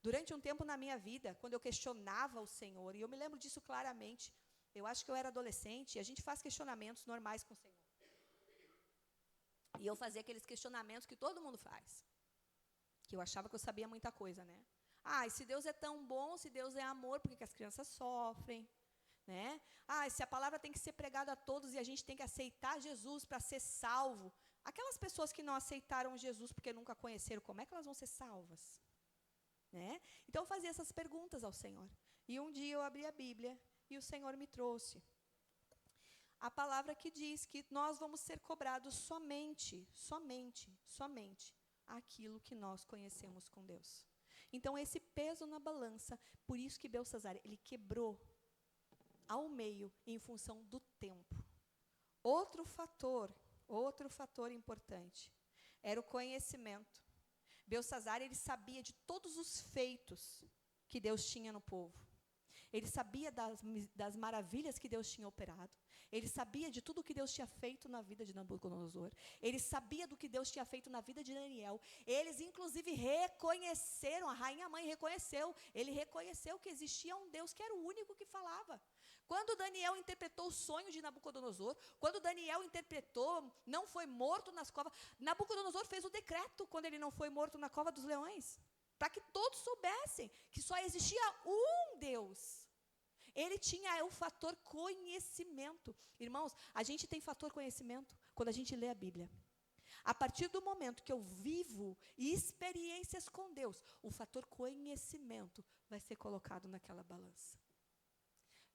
Durante um tempo na minha vida, quando eu questionava o Senhor, e eu me lembro disso claramente, eu acho que eu era adolescente, e a gente faz questionamentos normais com o Senhor. E eu fazia aqueles questionamentos que todo mundo faz. Que eu achava que eu sabia muita coisa, né? Ah, e se Deus é tão bom, se Deus é amor, por que as crianças sofrem? Né? Ah, se a palavra tem que ser pregada a todos e a gente tem que aceitar Jesus para ser salvo. Aquelas pessoas que não aceitaram Jesus porque nunca conheceram, como é que elas vão ser salvas? Né? Então eu fazia essas perguntas ao Senhor. E um dia eu abri a Bíblia e o Senhor me trouxe a palavra que diz que nós vamos ser cobrados somente aquilo que nós conhecemos com Deus. Então esse peso na balança, por isso que Belsazar, ele quebrou ao meio em função do tempo. Outro fator importante era o conhecimento. Belsazar, ele sabia de todos os feitos que Deus tinha no povo. Ele sabia das maravilhas que Deus tinha operado. Ele sabia de tudo que Deus tinha feito na vida de Nabucodonosor. Ele sabia do que Deus tinha feito na vida de Daniel. Eles, inclusive, reconheceram, a rainha mãe reconheceu. Ele reconheceu que existia um Deus que era o único que falava. Quando Daniel interpretou o sonho de Nabucodonosor, quando Daniel interpretou, não foi morto nas covas, Nabucodonosor fez o decreto quando ele não foi morto na cova dos leões, para que todos soubessem que só existia um Deus. Ele tinha o fator conhecimento. Irmãos, a gente tem fator conhecimento quando a gente lê a Bíblia. A partir do momento que eu vivo experiências com Deus, o fator conhecimento vai ser colocado naquela balança.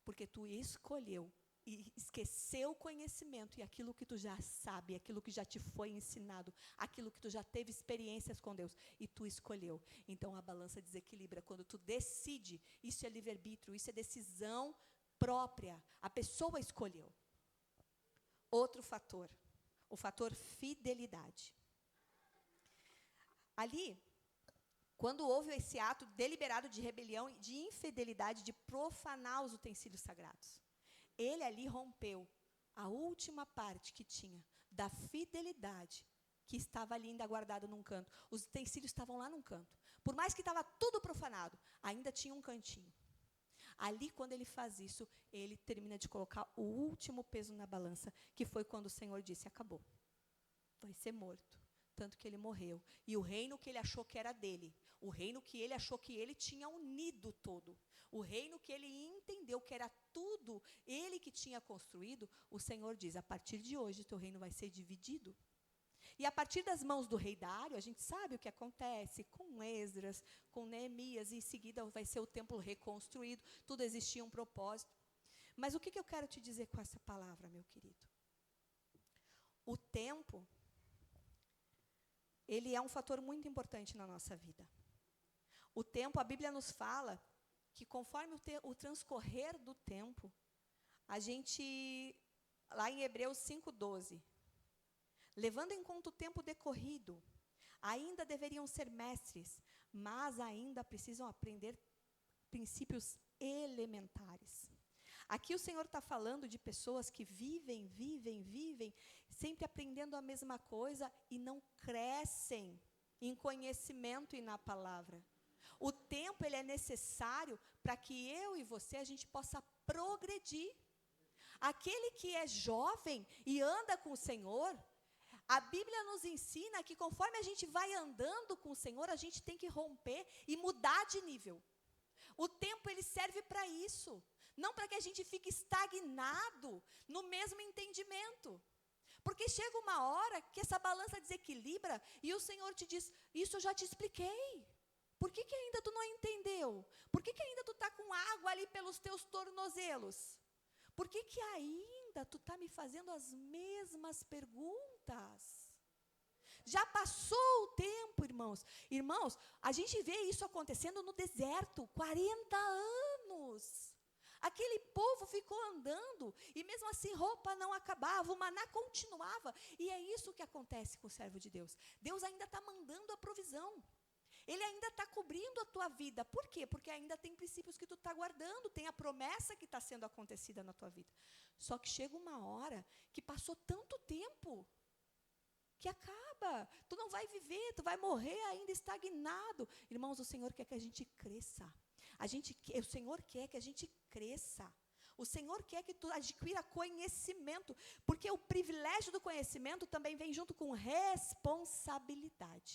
Porque tu escolheu e esqueceu o conhecimento e aquilo que tu já sabe, aquilo que já te foi ensinado, aquilo que tu já teve experiências com Deus, e tu escolheu. Então a balança desequilibra. Quando tu decide, isso é livre-arbítrio, isso é decisão própria. A pessoa escolheu. Outro fator, o fator fidelidade. Ali, quando houve esse ato deliberado de rebelião e de infidelidade, de profanar os utensílios sagrados, ele ali rompeu a última parte que tinha da fidelidade, que estava ali ainda guardada num canto. Os utensílios estavam lá num canto. Por mais que estava tudo profanado, ainda tinha um cantinho. Ali, quando ele faz isso, ele termina de colocar o último peso na balança, que foi quando o Senhor disse, acabou. Vai ser morto. tanto que ele morreu. E o reino que ele achou que era dele, o reino que ele achou que ele tinha unido todo, o reino que ele entendeu que era tudo ele que tinha construído, o Senhor diz, a partir de hoje, teu reino vai ser dividido. E a partir das mãos do rei Dário, a gente sabe o que acontece com Esdras, com Neemias, e em seguida vai ser o templo reconstruído, tudo existia um propósito. Mas o que eu quero te dizer com essa palavra, meu querido? O tempo, ele é um fator muito importante na nossa vida. O tempo, a Bíblia nos fala que conforme o transcorrer do tempo, a gente, lá em Hebreus 5:12, levando em conta o tempo decorrido, ainda deveriam ser mestres, mas ainda precisam aprender princípios elementares. Aqui o Senhor está falando de pessoas que vivem, sempre aprendendo a mesma coisa e não crescem em conhecimento e na palavra. O tempo, ele é necessário para que eu e você, a gente possa progredir. Aquele que é jovem e anda com o Senhor, a Bíblia nos ensina que conforme a gente vai andando com o Senhor, a gente tem que romper e mudar de nível. O tempo, ele serve para isso. Não para que a gente fique estagnado no mesmo entendimento. Porque chega uma hora que essa balança desequilibra e o Senhor te diz, isso eu já te expliquei. Por que ainda tu não entendeu? Por que ainda tu está com água ali pelos teus tornozelos? Por que ainda tu está me fazendo as mesmas perguntas? Já passou o tempo, irmãos. Irmãos, a gente vê isso acontecendo no deserto, 40 anos. Aquele povo ficou andando, e mesmo assim roupa não acabava, o maná continuava. E é isso que acontece com o servo de Deus. Deus ainda está mandando a provisão. Ele ainda está cobrindo a tua vida. Por quê? Porque ainda tem princípios que tu está guardando, tem a promessa que está sendo acontecida na tua vida. Só que chega uma hora que passou tanto tempo, que acaba. Tu não vai viver, tu vai morrer ainda estagnado. Irmãos, o Senhor quer que a gente cresça. O Senhor quer que a gente cresça. O Senhor quer que tu adquira conhecimento, porque o privilégio do conhecimento também vem junto com responsabilidade.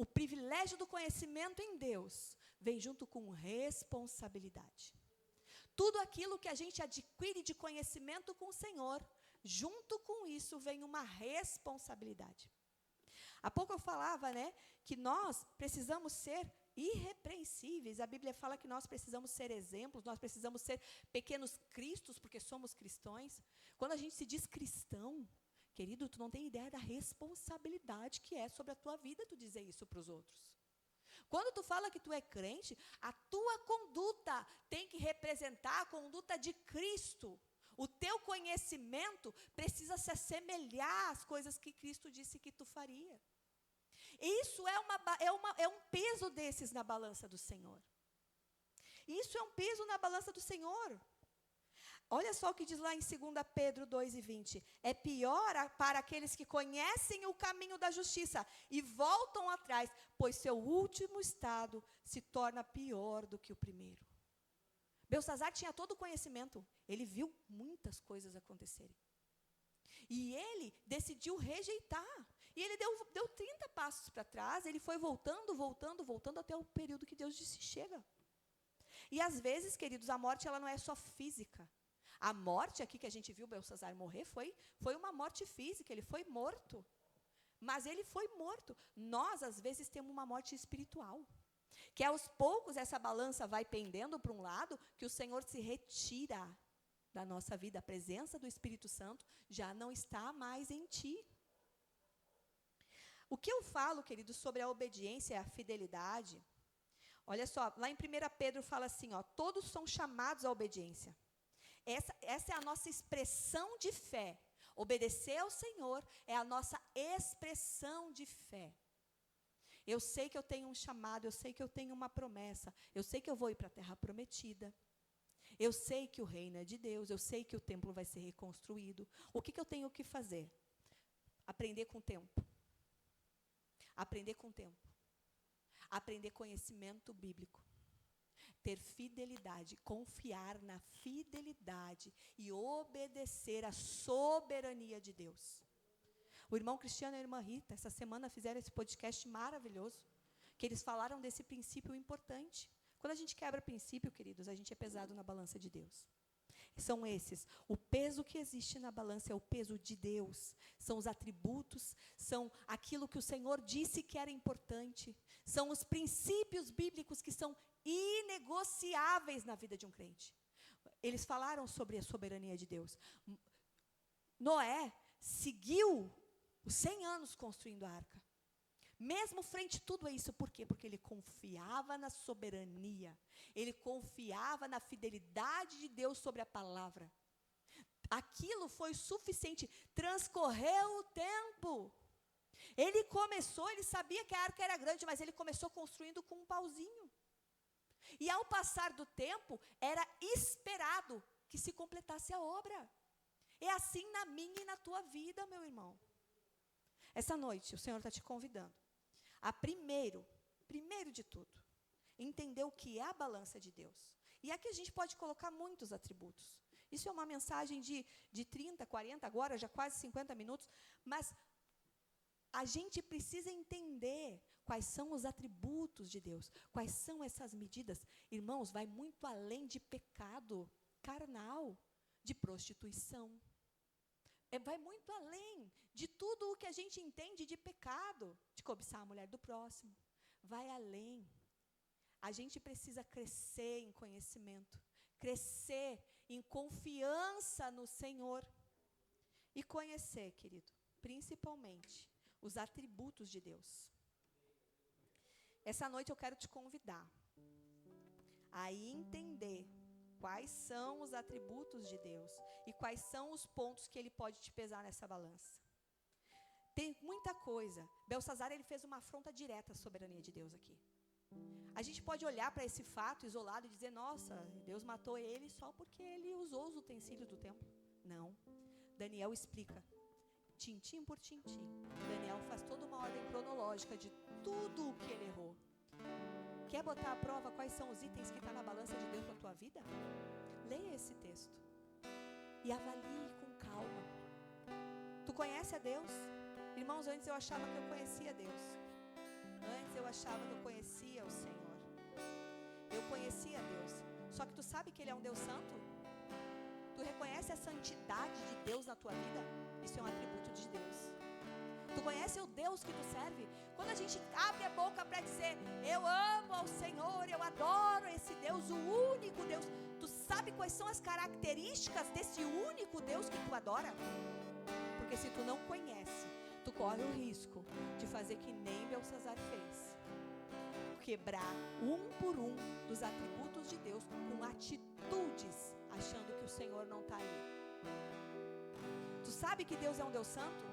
O privilégio do conhecimento em Deus vem junto com responsabilidade. Tudo aquilo que a gente adquire de conhecimento com o Senhor, junto com isso vem uma responsabilidade. Há pouco eu falava, que nós precisamos ser irrepreensíveis. A Bíblia fala que nós precisamos ser exemplos, nós precisamos ser pequenos cristos, porque somos cristãos. Quando a gente se diz cristão, querido, tu não tem ideia da responsabilidade que é sobre a tua vida tu dizer isso para os outros. Quando tu fala que tu é crente, a tua conduta tem que representar a conduta de Cristo. O teu conhecimento precisa se assemelhar às coisas que Cristo disse que tu faria. Isso é um peso desses na balança do Senhor. Isso é um peso na balança do Senhor. Olha só o que diz lá em 2 Pedro 2:20. É pior para aqueles que conhecem o caminho da justiça e voltam atrás, pois seu último estado se torna pior do que o primeiro. Belsazar tinha todo o conhecimento. Ele viu muitas coisas acontecerem. E ele decidiu rejeitar. E ele deu 30 passos para trás, ele foi voltando até o período que Deus disse, chega. E às vezes, queridos, a morte ela não é só física. A morte aqui que a gente viu Belsazar morrer foi uma morte física, ele foi morto. Mas ele foi morto. Nós, às vezes, temos uma morte espiritual. Que aos poucos essa balança vai pendendo para um lado, que o Senhor se retira da nossa vida. A presença do Espírito Santo já não está mais em ti. O que eu falo, queridos, sobre a obediência e a fidelidade, olha só, lá em 1 Pedro fala assim, todos são chamados à obediência. Essa é a nossa expressão de fé. Obedecer ao Senhor é a nossa expressão de fé. Eu sei que eu tenho um chamado, eu sei que eu tenho uma promessa, eu sei que eu vou ir para a terra prometida. Eu sei que o reino é de Deus, eu sei que o templo vai ser reconstruído. O que eu tenho que fazer? Aprender com o tempo. Aprender com o tempo. Aprender conhecimento bíblico. Ter fidelidade, confiar na fidelidade e obedecer à soberania de Deus. O irmão Cristiano e a irmã Rita, essa semana fizeram esse podcast maravilhoso, que eles falaram desse princípio importante. Quando a gente quebra princípio, queridos, a gente é pesado na balança de Deus. São esses. O peso que existe na balança é o peso de Deus. São os atributos, são aquilo que o Senhor disse que era importante. São os princípios bíblicos que são inegociáveis na vida de um crente. Eles falaram sobre a soberania de Deus. Noé seguiu os 100 anos construindo a arca. Mesmo frente a tudo isso, por quê? Porque ele confiava na soberania, ele confiava na fidelidade de Deus sobre a palavra. Aquilo foi suficiente, transcorreu o tempo. Ele começou, ele sabia que a arca era grande, mas ele começou construindo com um pauzinho. E ao passar do tempo, era esperado que se completasse a obra. É assim na minha e na tua vida, meu irmão. Essa noite, o Senhor está te convidando a primeiro de tudo, entender o que é a balança de Deus. E aqui a gente pode colocar muitos atributos. Isso é uma mensagem de 30, 40, agora já quase 50 minutos, mas a gente precisa entender quais são os atributos de Deus, quais são essas medidas. Irmãos, vai muito além de pecado carnal, de prostituição. Vai muito além de tudo o que a gente entende de pecado, de cobiçar a mulher do próximo. Vai além. A gente precisa crescer em conhecimento, crescer em confiança no Senhor e conhecer, querido, principalmente os atributos de Deus. Essa noite eu quero te convidar a entender quais são os atributos de Deus e quais são os pontos que Ele pode te pesar nessa balança. Tem muita coisa. Belsazar, ele fez uma afronta direta à soberania de Deus aqui. A gente pode olhar para esse fato isolado e dizer, nossa, Deus matou ele só porque ele usou os utensílios do templo. Não. Daniel explica, tintim por tintim. Daniel faz toda uma ordem cronológica de tudo o que ele errou. Quer botar à prova quais são os itens que estão na balança de Deus para a tua vida? Leia esse texto e avalie com calma. Tu conhece a Deus? Irmãos, antes eu achava que eu conhecia Deus. Antes eu achava que eu conhecia o Senhor. Eu conhecia Deus. Só que tu sabe que Ele é um Deus santo? Tu reconhece a santidade de Deus na tua vida? Isso é um atributo de Deus. Tu conhece o Deus que tu serve? Quando a gente abre a boca para dizer, eu amo ao Senhor, eu adoro esse Deus, o único Deus. Tu sabe quais são as características desse único Deus que tu adora? Porque se tu não conhece, tu corre o risco de fazer que nem Belsazar fez. Quebrar um por um dos atributos de Deus com atitudes, achando que o Senhor não está aí. Tu sabe que Deus é um Deus santo?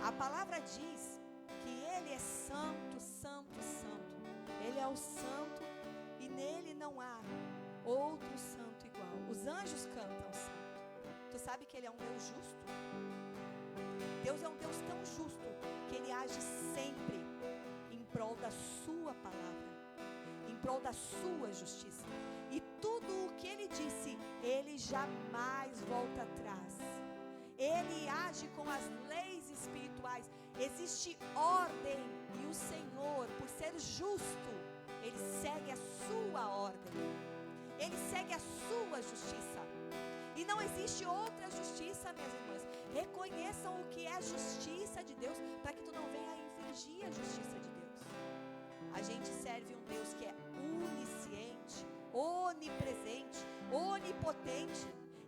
A palavra diz que Ele é santo, santo, santo. Ele é o santo e nele não há outro santo igual. Os anjos cantam santo. Tu sabe que Ele é um Deus justo? Deus é um Deus tão justo que Ele age sempre em prol da sua palavra, em prol da sua justiça. E tudo o que Ele disse, Ele jamais volta atrás. Ele age com as leis espirituais. Existe ordem e o Senhor, por ser justo, Ele segue a sua ordem. Ele segue a sua justiça. E não existe outra justiça, minhas irmãs. Reconheçam o que é a justiça de Deus, para que tu não venha a infringir a justiça de Deus. A gente serve um Deus que é onisciente, onipresente, onipotente.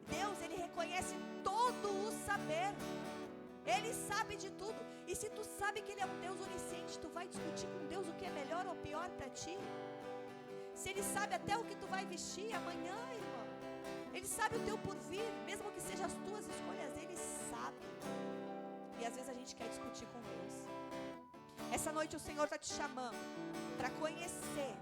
Deus, Ele reconhece todo o saber. Ele sabe de tudo. E se tu sabe que Ele é um Deus onisciente, tu vai discutir com Deus o que é melhor ou pior para ti? Se Ele sabe até o que tu vai vestir amanhã, irmão. Ele sabe o teu porvir, mesmo que sejam as tuas escolhas, Ele sabe. E às vezes a gente quer discutir com Deus. Essa noite o Senhor está te chamando para conhecer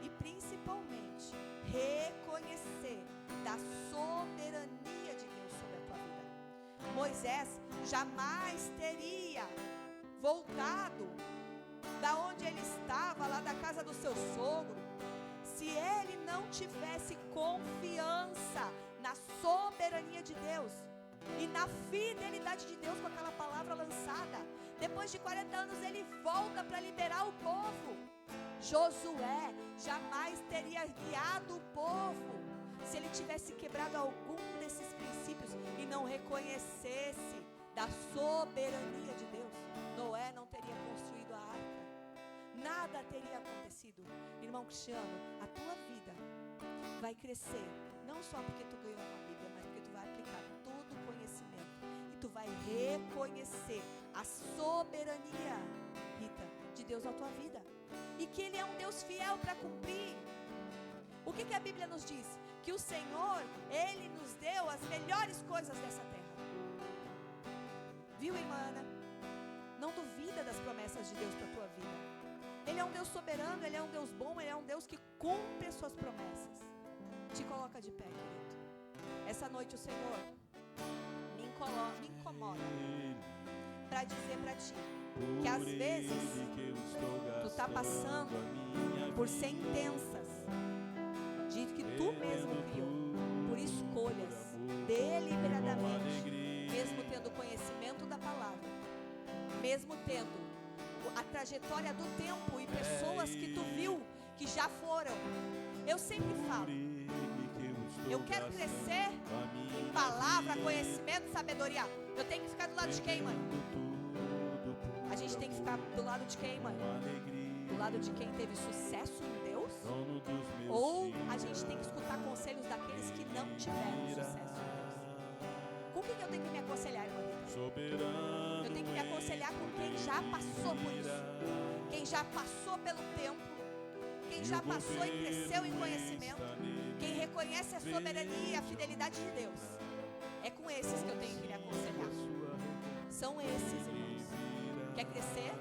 e principalmente reconhecer da soberania de Deus sobre a tua vida. Moisés jamais teria voltado da onde ele estava, lá da casa do seu sogro, se ele não tivesse confiança na soberania de Deus. E na fidelidade de Deus com aquela palavra lançada, depois de 40 anos ele volta para liberar o povo. Josué jamais teria guiado o povo se ele tivesse quebrado algum desses princípios e não reconhecesse da soberania de Deus. Noé não teria construído a arca, nada teria acontecido. Irmão Cristiano, a tua vida vai crescer, não só porque tu ganhou uma Bíblia, mas porque tu vai aplicar todo o conhecimento e tu vai reconhecer a soberania, Rita, de Deus na tua vida, e que Ele é um Deus fiel para cumprir. O que a Bíblia nos diz? Que o Senhor, Ele nos deu as melhores coisas dessa terra. Viu, irmã Ana? Não duvida das promessas de Deus para a tua vida. Ele é um Deus soberano, Ele é um Deus bom, Ele é um Deus que cumpre as suas promessas. Te coloca de pé, querido. Essa noite o Senhor me incomoda para dizer para ti que às vezes tu está passando por sentenças de que tu mesmo criou, por escolhas, deliberadamente, mesmo tendo conhecimento da palavra, mesmo tendo a trajetória do tempo e pessoas que tu viu que já foram. Eu sempre falo, eu quero crescer em palavra, conhecimento, sabedoria. Eu tenho que ficar do lado de quem, mãe? A gente tem que ficar do lado de quem, mãe? Do lado de quem teve sucesso em Deus? Ou a gente tem que escutar conselhos daqueles que não tiveram sucesso em Deus? Com quem eu tenho que me aconselhar, irmã? Eu tenho que me aconselhar com quem já passou por isso, quem já passou pelo tempo, quem já passou e cresceu em conhecimento, quem reconhece a soberania e a fidelidade de Deus. É com esses que eu tenho que me aconselhar. São esses, irmãos. Quer crescer?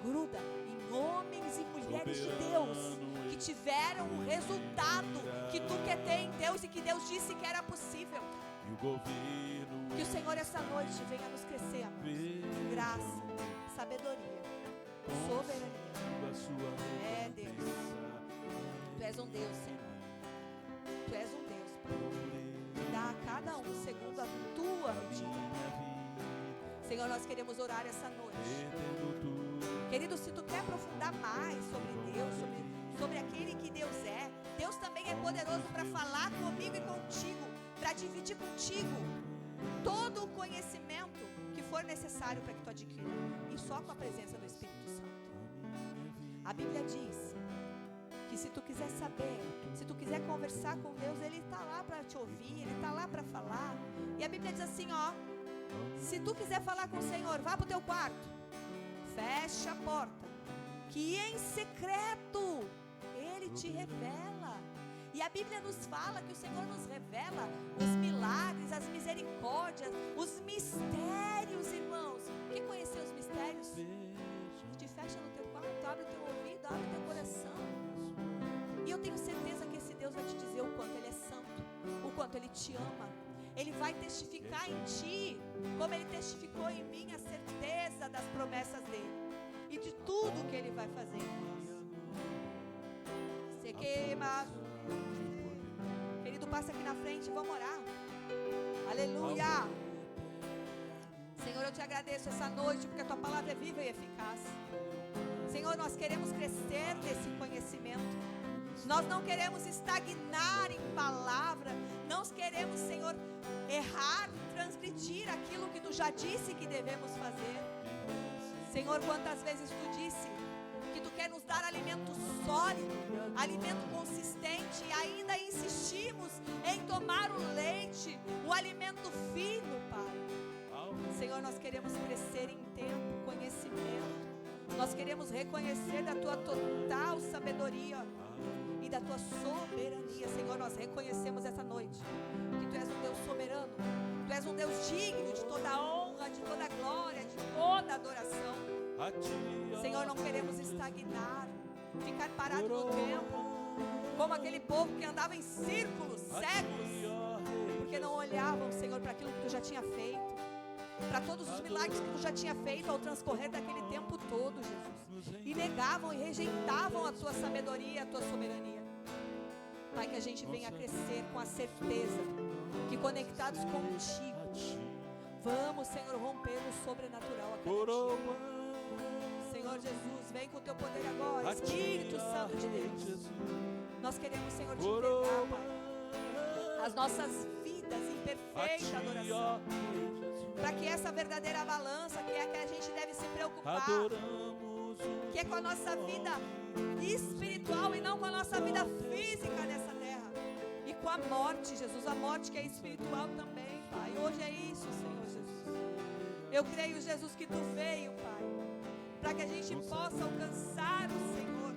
Gruda em homens e mulheres de Deus que tiveram o resultado que tu quer ter em Deus e que Deus disse que era possível. Que o Senhor essa noite venha nos crescer, amados. Graça, sabedoria, soberania. É Deus. Tu és um Deus, Senhor. Tu és um Deus, Pai. Dá a cada um segundo a tua medida. Senhor, nós queremos orar essa noite. Querido, se tu quer aprofundar mais sobre Deus, sobre aquele que Deus é, Deus também é poderoso para falar comigo e contigo, para dividir contigo todo o conhecimento que for necessário para que tu adquira, e só com a presença do Espírito Santo. A Bíblia diz que se tu quiser saber, se tu quiser conversar com Deus, Ele está lá para te ouvir, Ele está lá para falar. E a Bíblia diz assim, ó, se tu quiser falar com o Senhor, vá para o teu quarto, fecha a porta, que em secreto Ele te revela. E a Bíblia nos fala que o Senhor nos revela os milagres, as misericórdias, os mistérios, irmãos. Quer conhecer os mistérios? Te fecha no teu quarto, abre o teu ouvido, abre o teu coração. E eu tenho certeza que esse Deus vai te dizer o quanto Ele é santo, o quanto Ele te ama. Ele vai testificar em ti, como Ele testificou em mim, a certeza das promessas dEle e de tudo que Ele vai fazer em nós. Se queima. Querido, passa aqui na frente, vamos orar. Aleluia. Senhor, eu te agradeço essa noite, porque a tua palavra é viva e eficaz. Senhor, nós queremos crescer nesse conhecimento. Nós não queremos estagnar em palavra. Não queremos, Senhor, errar, transgredir aquilo que tu já disse que devemos fazer. Senhor, quantas vezes tu disse que tu quer nos dar alimento sólido, alimento consistente, e ainda insistimos em tomar o leite, o alimento fino, Pai. Senhor, nós queremos crescer em tempo, conhecimento. Nós queremos reconhecer da tua total sabedoria e da tua soberania. Senhor, nós reconhecemos essa noite que tu és um Deus soberano, tu és um Deus digno de toda a honra, de toda a glória, de toda a adoração. Senhor, não queremos estagnar, ficar parado no tempo, como aquele povo que andava em círculos cegos, porque não olhavam, Senhor, para aquilo que tu já tinha feito, para todos os milagres que tu já tinha feito ao transcorrer daquele tempo todo, Jesus, e negavam e rejeitavam a tua sabedoria, a tua soberania. Pai, que a gente venha a crescer com a certeza que conectados contigo, Vamos, Senhor, romper o sobrenatural a cada dia. Senhor Jesus, vem com o teu poder agora, Espírito Santo de Deus. Nós queremos, Senhor, te entregar, Pai, as nossas vidas em perfeita adoração, para que essa verdadeira balança, que é a que a gente deve se preocupar, que é com a nossa vida espiritual e não com a nossa vida física nessa terra, e com a morte, Jesus, a morte que é espiritual também, Pai. Hoje é isso, Senhor Jesus. Eu creio, Jesus, que tu veio, Pai, para que a gente possa alcançar o Senhor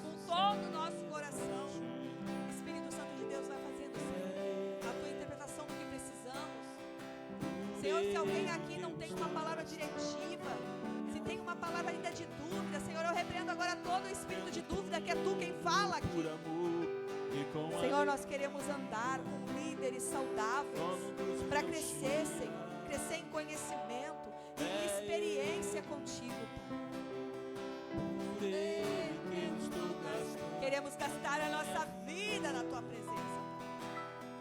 com todo o nosso coração. Espírito Santo de Deus vai fazendo, Senhor, a tua interpretação do que precisamos. Senhor, se alguém aqui não tem uma palavra diretiva, se tem uma palavra ainda de dúvida, Senhor, eu repreendo agora todo o espírito de dúvida, que é tu quem fala aqui. Senhor, nós queremos andar com líderes saudáveis para crescer, Senhor, crescer em conhecimento e em experiência contigo, Pai. Queremos gastar a nossa vida na tua presença,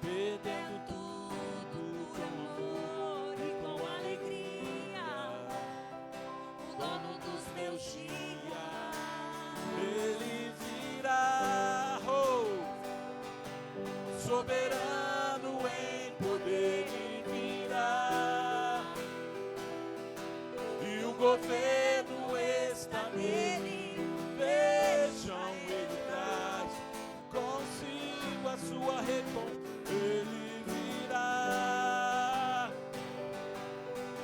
perdendo tudo por amor e com alegria, o dono dos meus dias, Ele virá, soberano em poder e virá, e o governo está nele. Vejam, ele traz consigo a sua recompensa. Ele virá,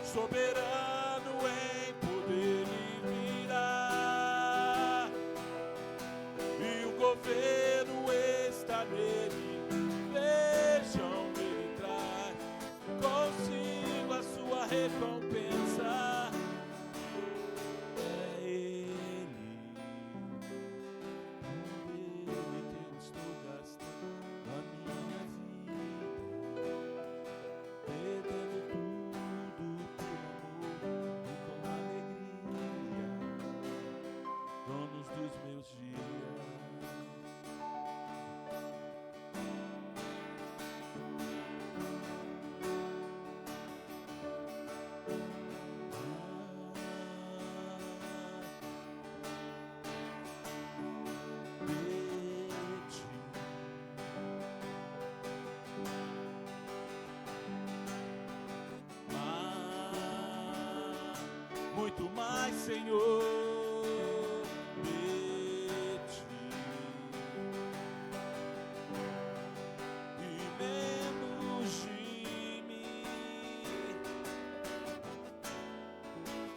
soberano em poder e virá, e o governo está nele. Vejam, ele traz consigo a sua recompensa. Muito mais, Senhor, de ti, e menos de mim,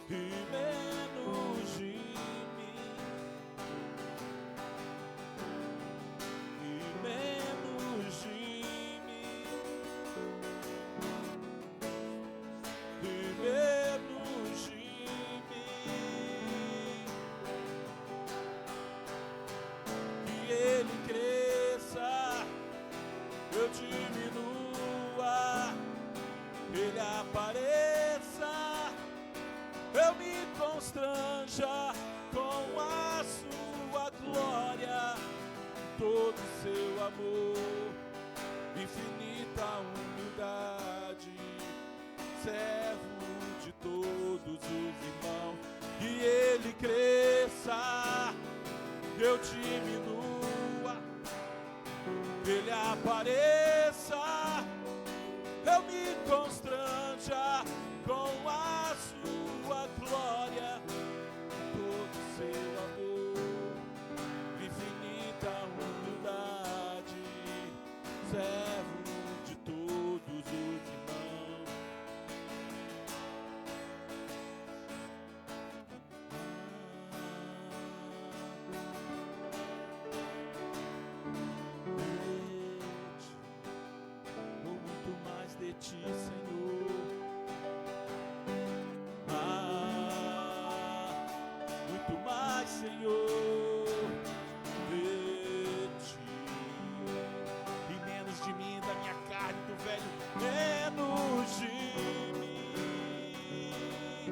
e menos de mim, e menos de mim, e menos de Ele cresça, eu diminua, Ele apareça, eu me constranja com a sua glória, todo o seu amor, infinita humildade, servo de todos os irmãos, e Ele cresça, eu diminua, Ele apareça, eu me constranja com a sua glória, todo o seu amor, infinita humildade, servo de todos os irmãos. De ti, Senhor, muito mais, Senhor, de ti, e menos de mim, da minha carne, do velho, menos de mim,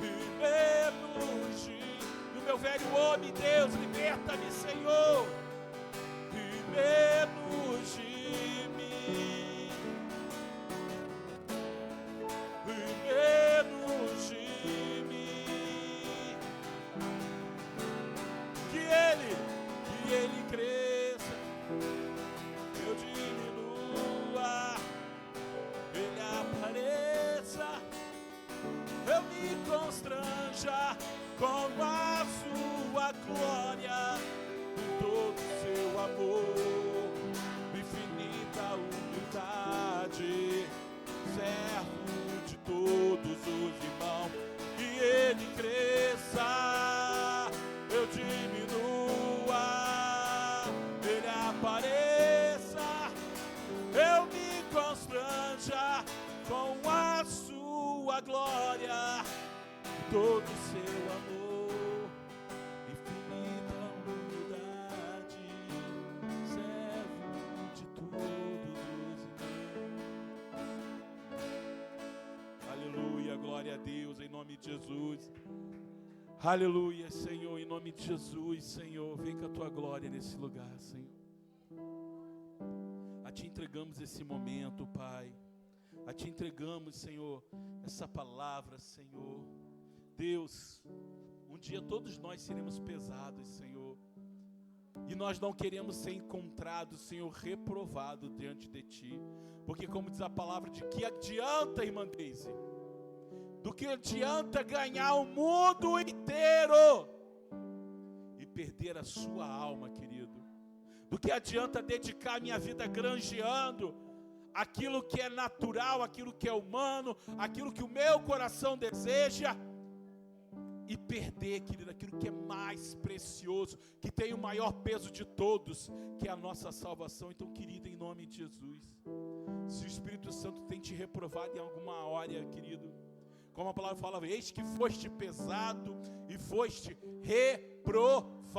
e menos do meu velho homem. Deus, liberta-me, Senhor, e menos de me constranja com a sua glória, com todo o seu amor, infinita humildade, servo de todos os irmãos, que ele cresça, eu diminua, ele apareça, eu me constranja com a sua glória, todo o seu amor, infinita humildade, servo de todos os irmãos. Aleluia, glória a Deus, em nome de Jesus. Aleluia, Senhor, em nome de Jesus, Senhor, vem com a tua glória nesse lugar, Senhor. A Ti entregamos esse momento, Pai. A Ti entregamos, Senhor, essa palavra, Senhor. Deus, um dia todos nós seremos pesados, Senhor. E nós não queremos ser encontrados, Senhor, reprovados diante de Ti. Porque como diz a palavra, de que adianta, irmã Deise? Do que adianta ganhar o mundo inteiro e perder a sua alma, querido? Do que adianta dedicar minha vida granjeando aquilo que é natural, aquilo que é humano, aquilo que o meu coração deseja, e perder, querido, aquilo que é mais precioso, que tem o maior peso de todos, que é a nossa salvação. Então, querido, em nome de Jesus, se o Espírito Santo tem te reprovado em alguma área, querido, como a palavra fala, eis que foste pesado e foste reprovado.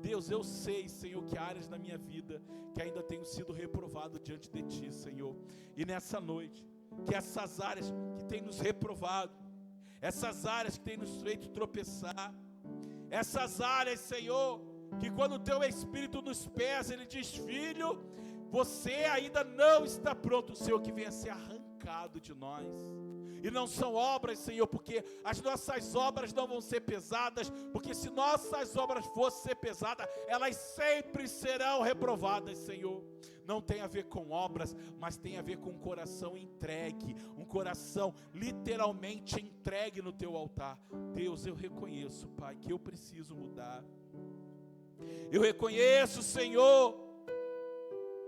Deus, eu sei, Senhor, que há áreas na minha vida que ainda tenho sido reprovado diante de Ti, Senhor. E nessa noite, que essas áreas que têm nos reprovado, essas áreas que têm nos feito tropeçar, essas áreas, Senhor, que quando o Teu Espírito nos pesa, Ele diz, filho, você ainda não está pronto, Senhor, que venha ser arrancado de nós. E não são obras, Senhor, porque as nossas obras não vão ser pesadas, porque se nossas obras fossem ser pesadas, elas sempre serão reprovadas, Senhor. Não tem a ver com obras, mas tem a ver com um coração entregue, um coração literalmente entregue no Teu altar. Deus, eu reconheço, Pai, que eu preciso mudar. Eu reconheço, Senhor,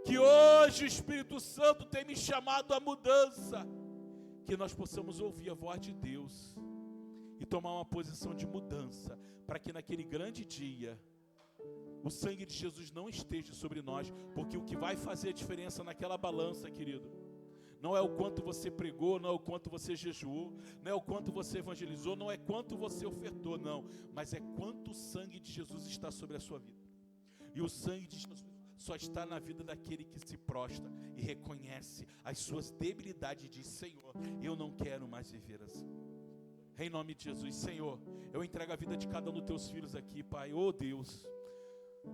que hoje o Espírito Santo tem me chamado à mudança. Que nós possamos ouvir a voz de Deus e tomar uma posição de mudança, para que naquele grande dia o sangue de Jesus não esteja sobre nós, porque o que vai fazer a diferença naquela balança, querido, não é o quanto você pregou, não é o quanto você jejuou, não é o quanto você evangelizou, não é quanto você ofertou, não, mas é quanto o sangue de Jesus está sobre a sua vida. E o sangue de Jesus só está na vida daquele que se prostra e reconhece as suas debilidades e diz, Senhor, eu não quero mais viver assim. Em nome de Jesus, Senhor, eu entrego a vida de cada um dos Teus filhos aqui, Pai. Oh Deus,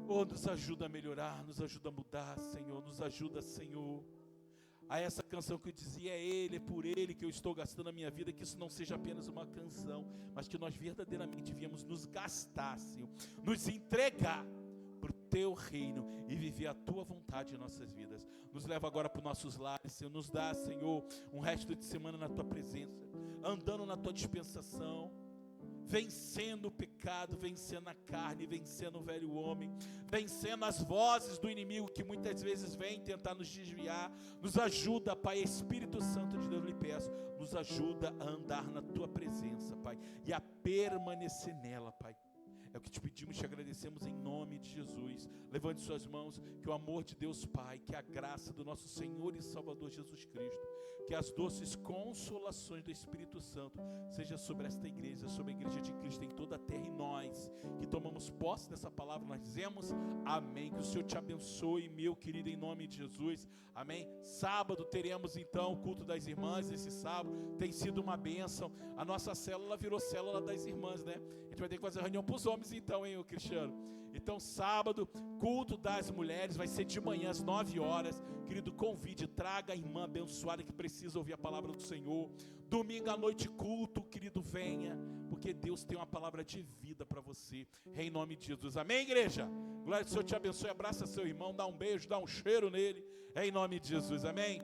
oh, nos ajuda a melhorar, nos ajuda a mudar, Senhor, nos ajuda, Senhor. A essa canção que eu dizia, é Ele, é por Ele que eu estou gastando a minha vida, que isso não seja apenas uma canção, mas que nós verdadeiramente viemos nos gastar, Senhor, nos entregar para o Teu reino e viver a Tua vontade em nossas vidas. Nos leva agora para os nossos lares, Senhor, nos dá, Senhor, um resto de semana na Tua presença, andando na Tua dispensação, vencendo o pecado, vencendo a carne, vencendo o velho homem, vencendo as vozes do inimigo que muitas vezes vem tentar nos desviar. Nos ajuda, Pai, Espírito Santo de Deus, lhe peço, nos ajuda a andar na Tua presença, Pai, e a permanecer nela, Pai. É o que te pedimos e te agradecemos em nome de Jesus. Levante suas mãos, que o amor de Deus Pai, que a graça do nosso Senhor e Salvador Jesus Cristo, que as doces consolações do Espírito Santo seja sobre esta igreja, sobre a igreja de Cristo em toda a terra, e nós que tomamos posse dessa palavra, nós dizemos amém. Que o Senhor te abençoe, meu querido, em nome de Jesus, amém. Sábado teremos então o culto das irmãs. Esse sábado tem sido uma bênção. A nossa célula virou célula das irmãs, né? A gente vai ter que fazer reunião para os homens então, hein, Cristiano? Então, sábado, culto das mulheres, vai ser de manhã às 9 horas. Querido, convide, traga a irmã abençoada que precisa ouvir a palavra do Senhor. Domingo à noite, culto, querido, venha, porque Deus tem uma palavra de vida para você, em nome de Jesus. Amém, igreja? Glória ao Senhor, te abençoe, abraça seu irmão, dá um beijo, dá um cheiro nele, em nome de Jesus, amém?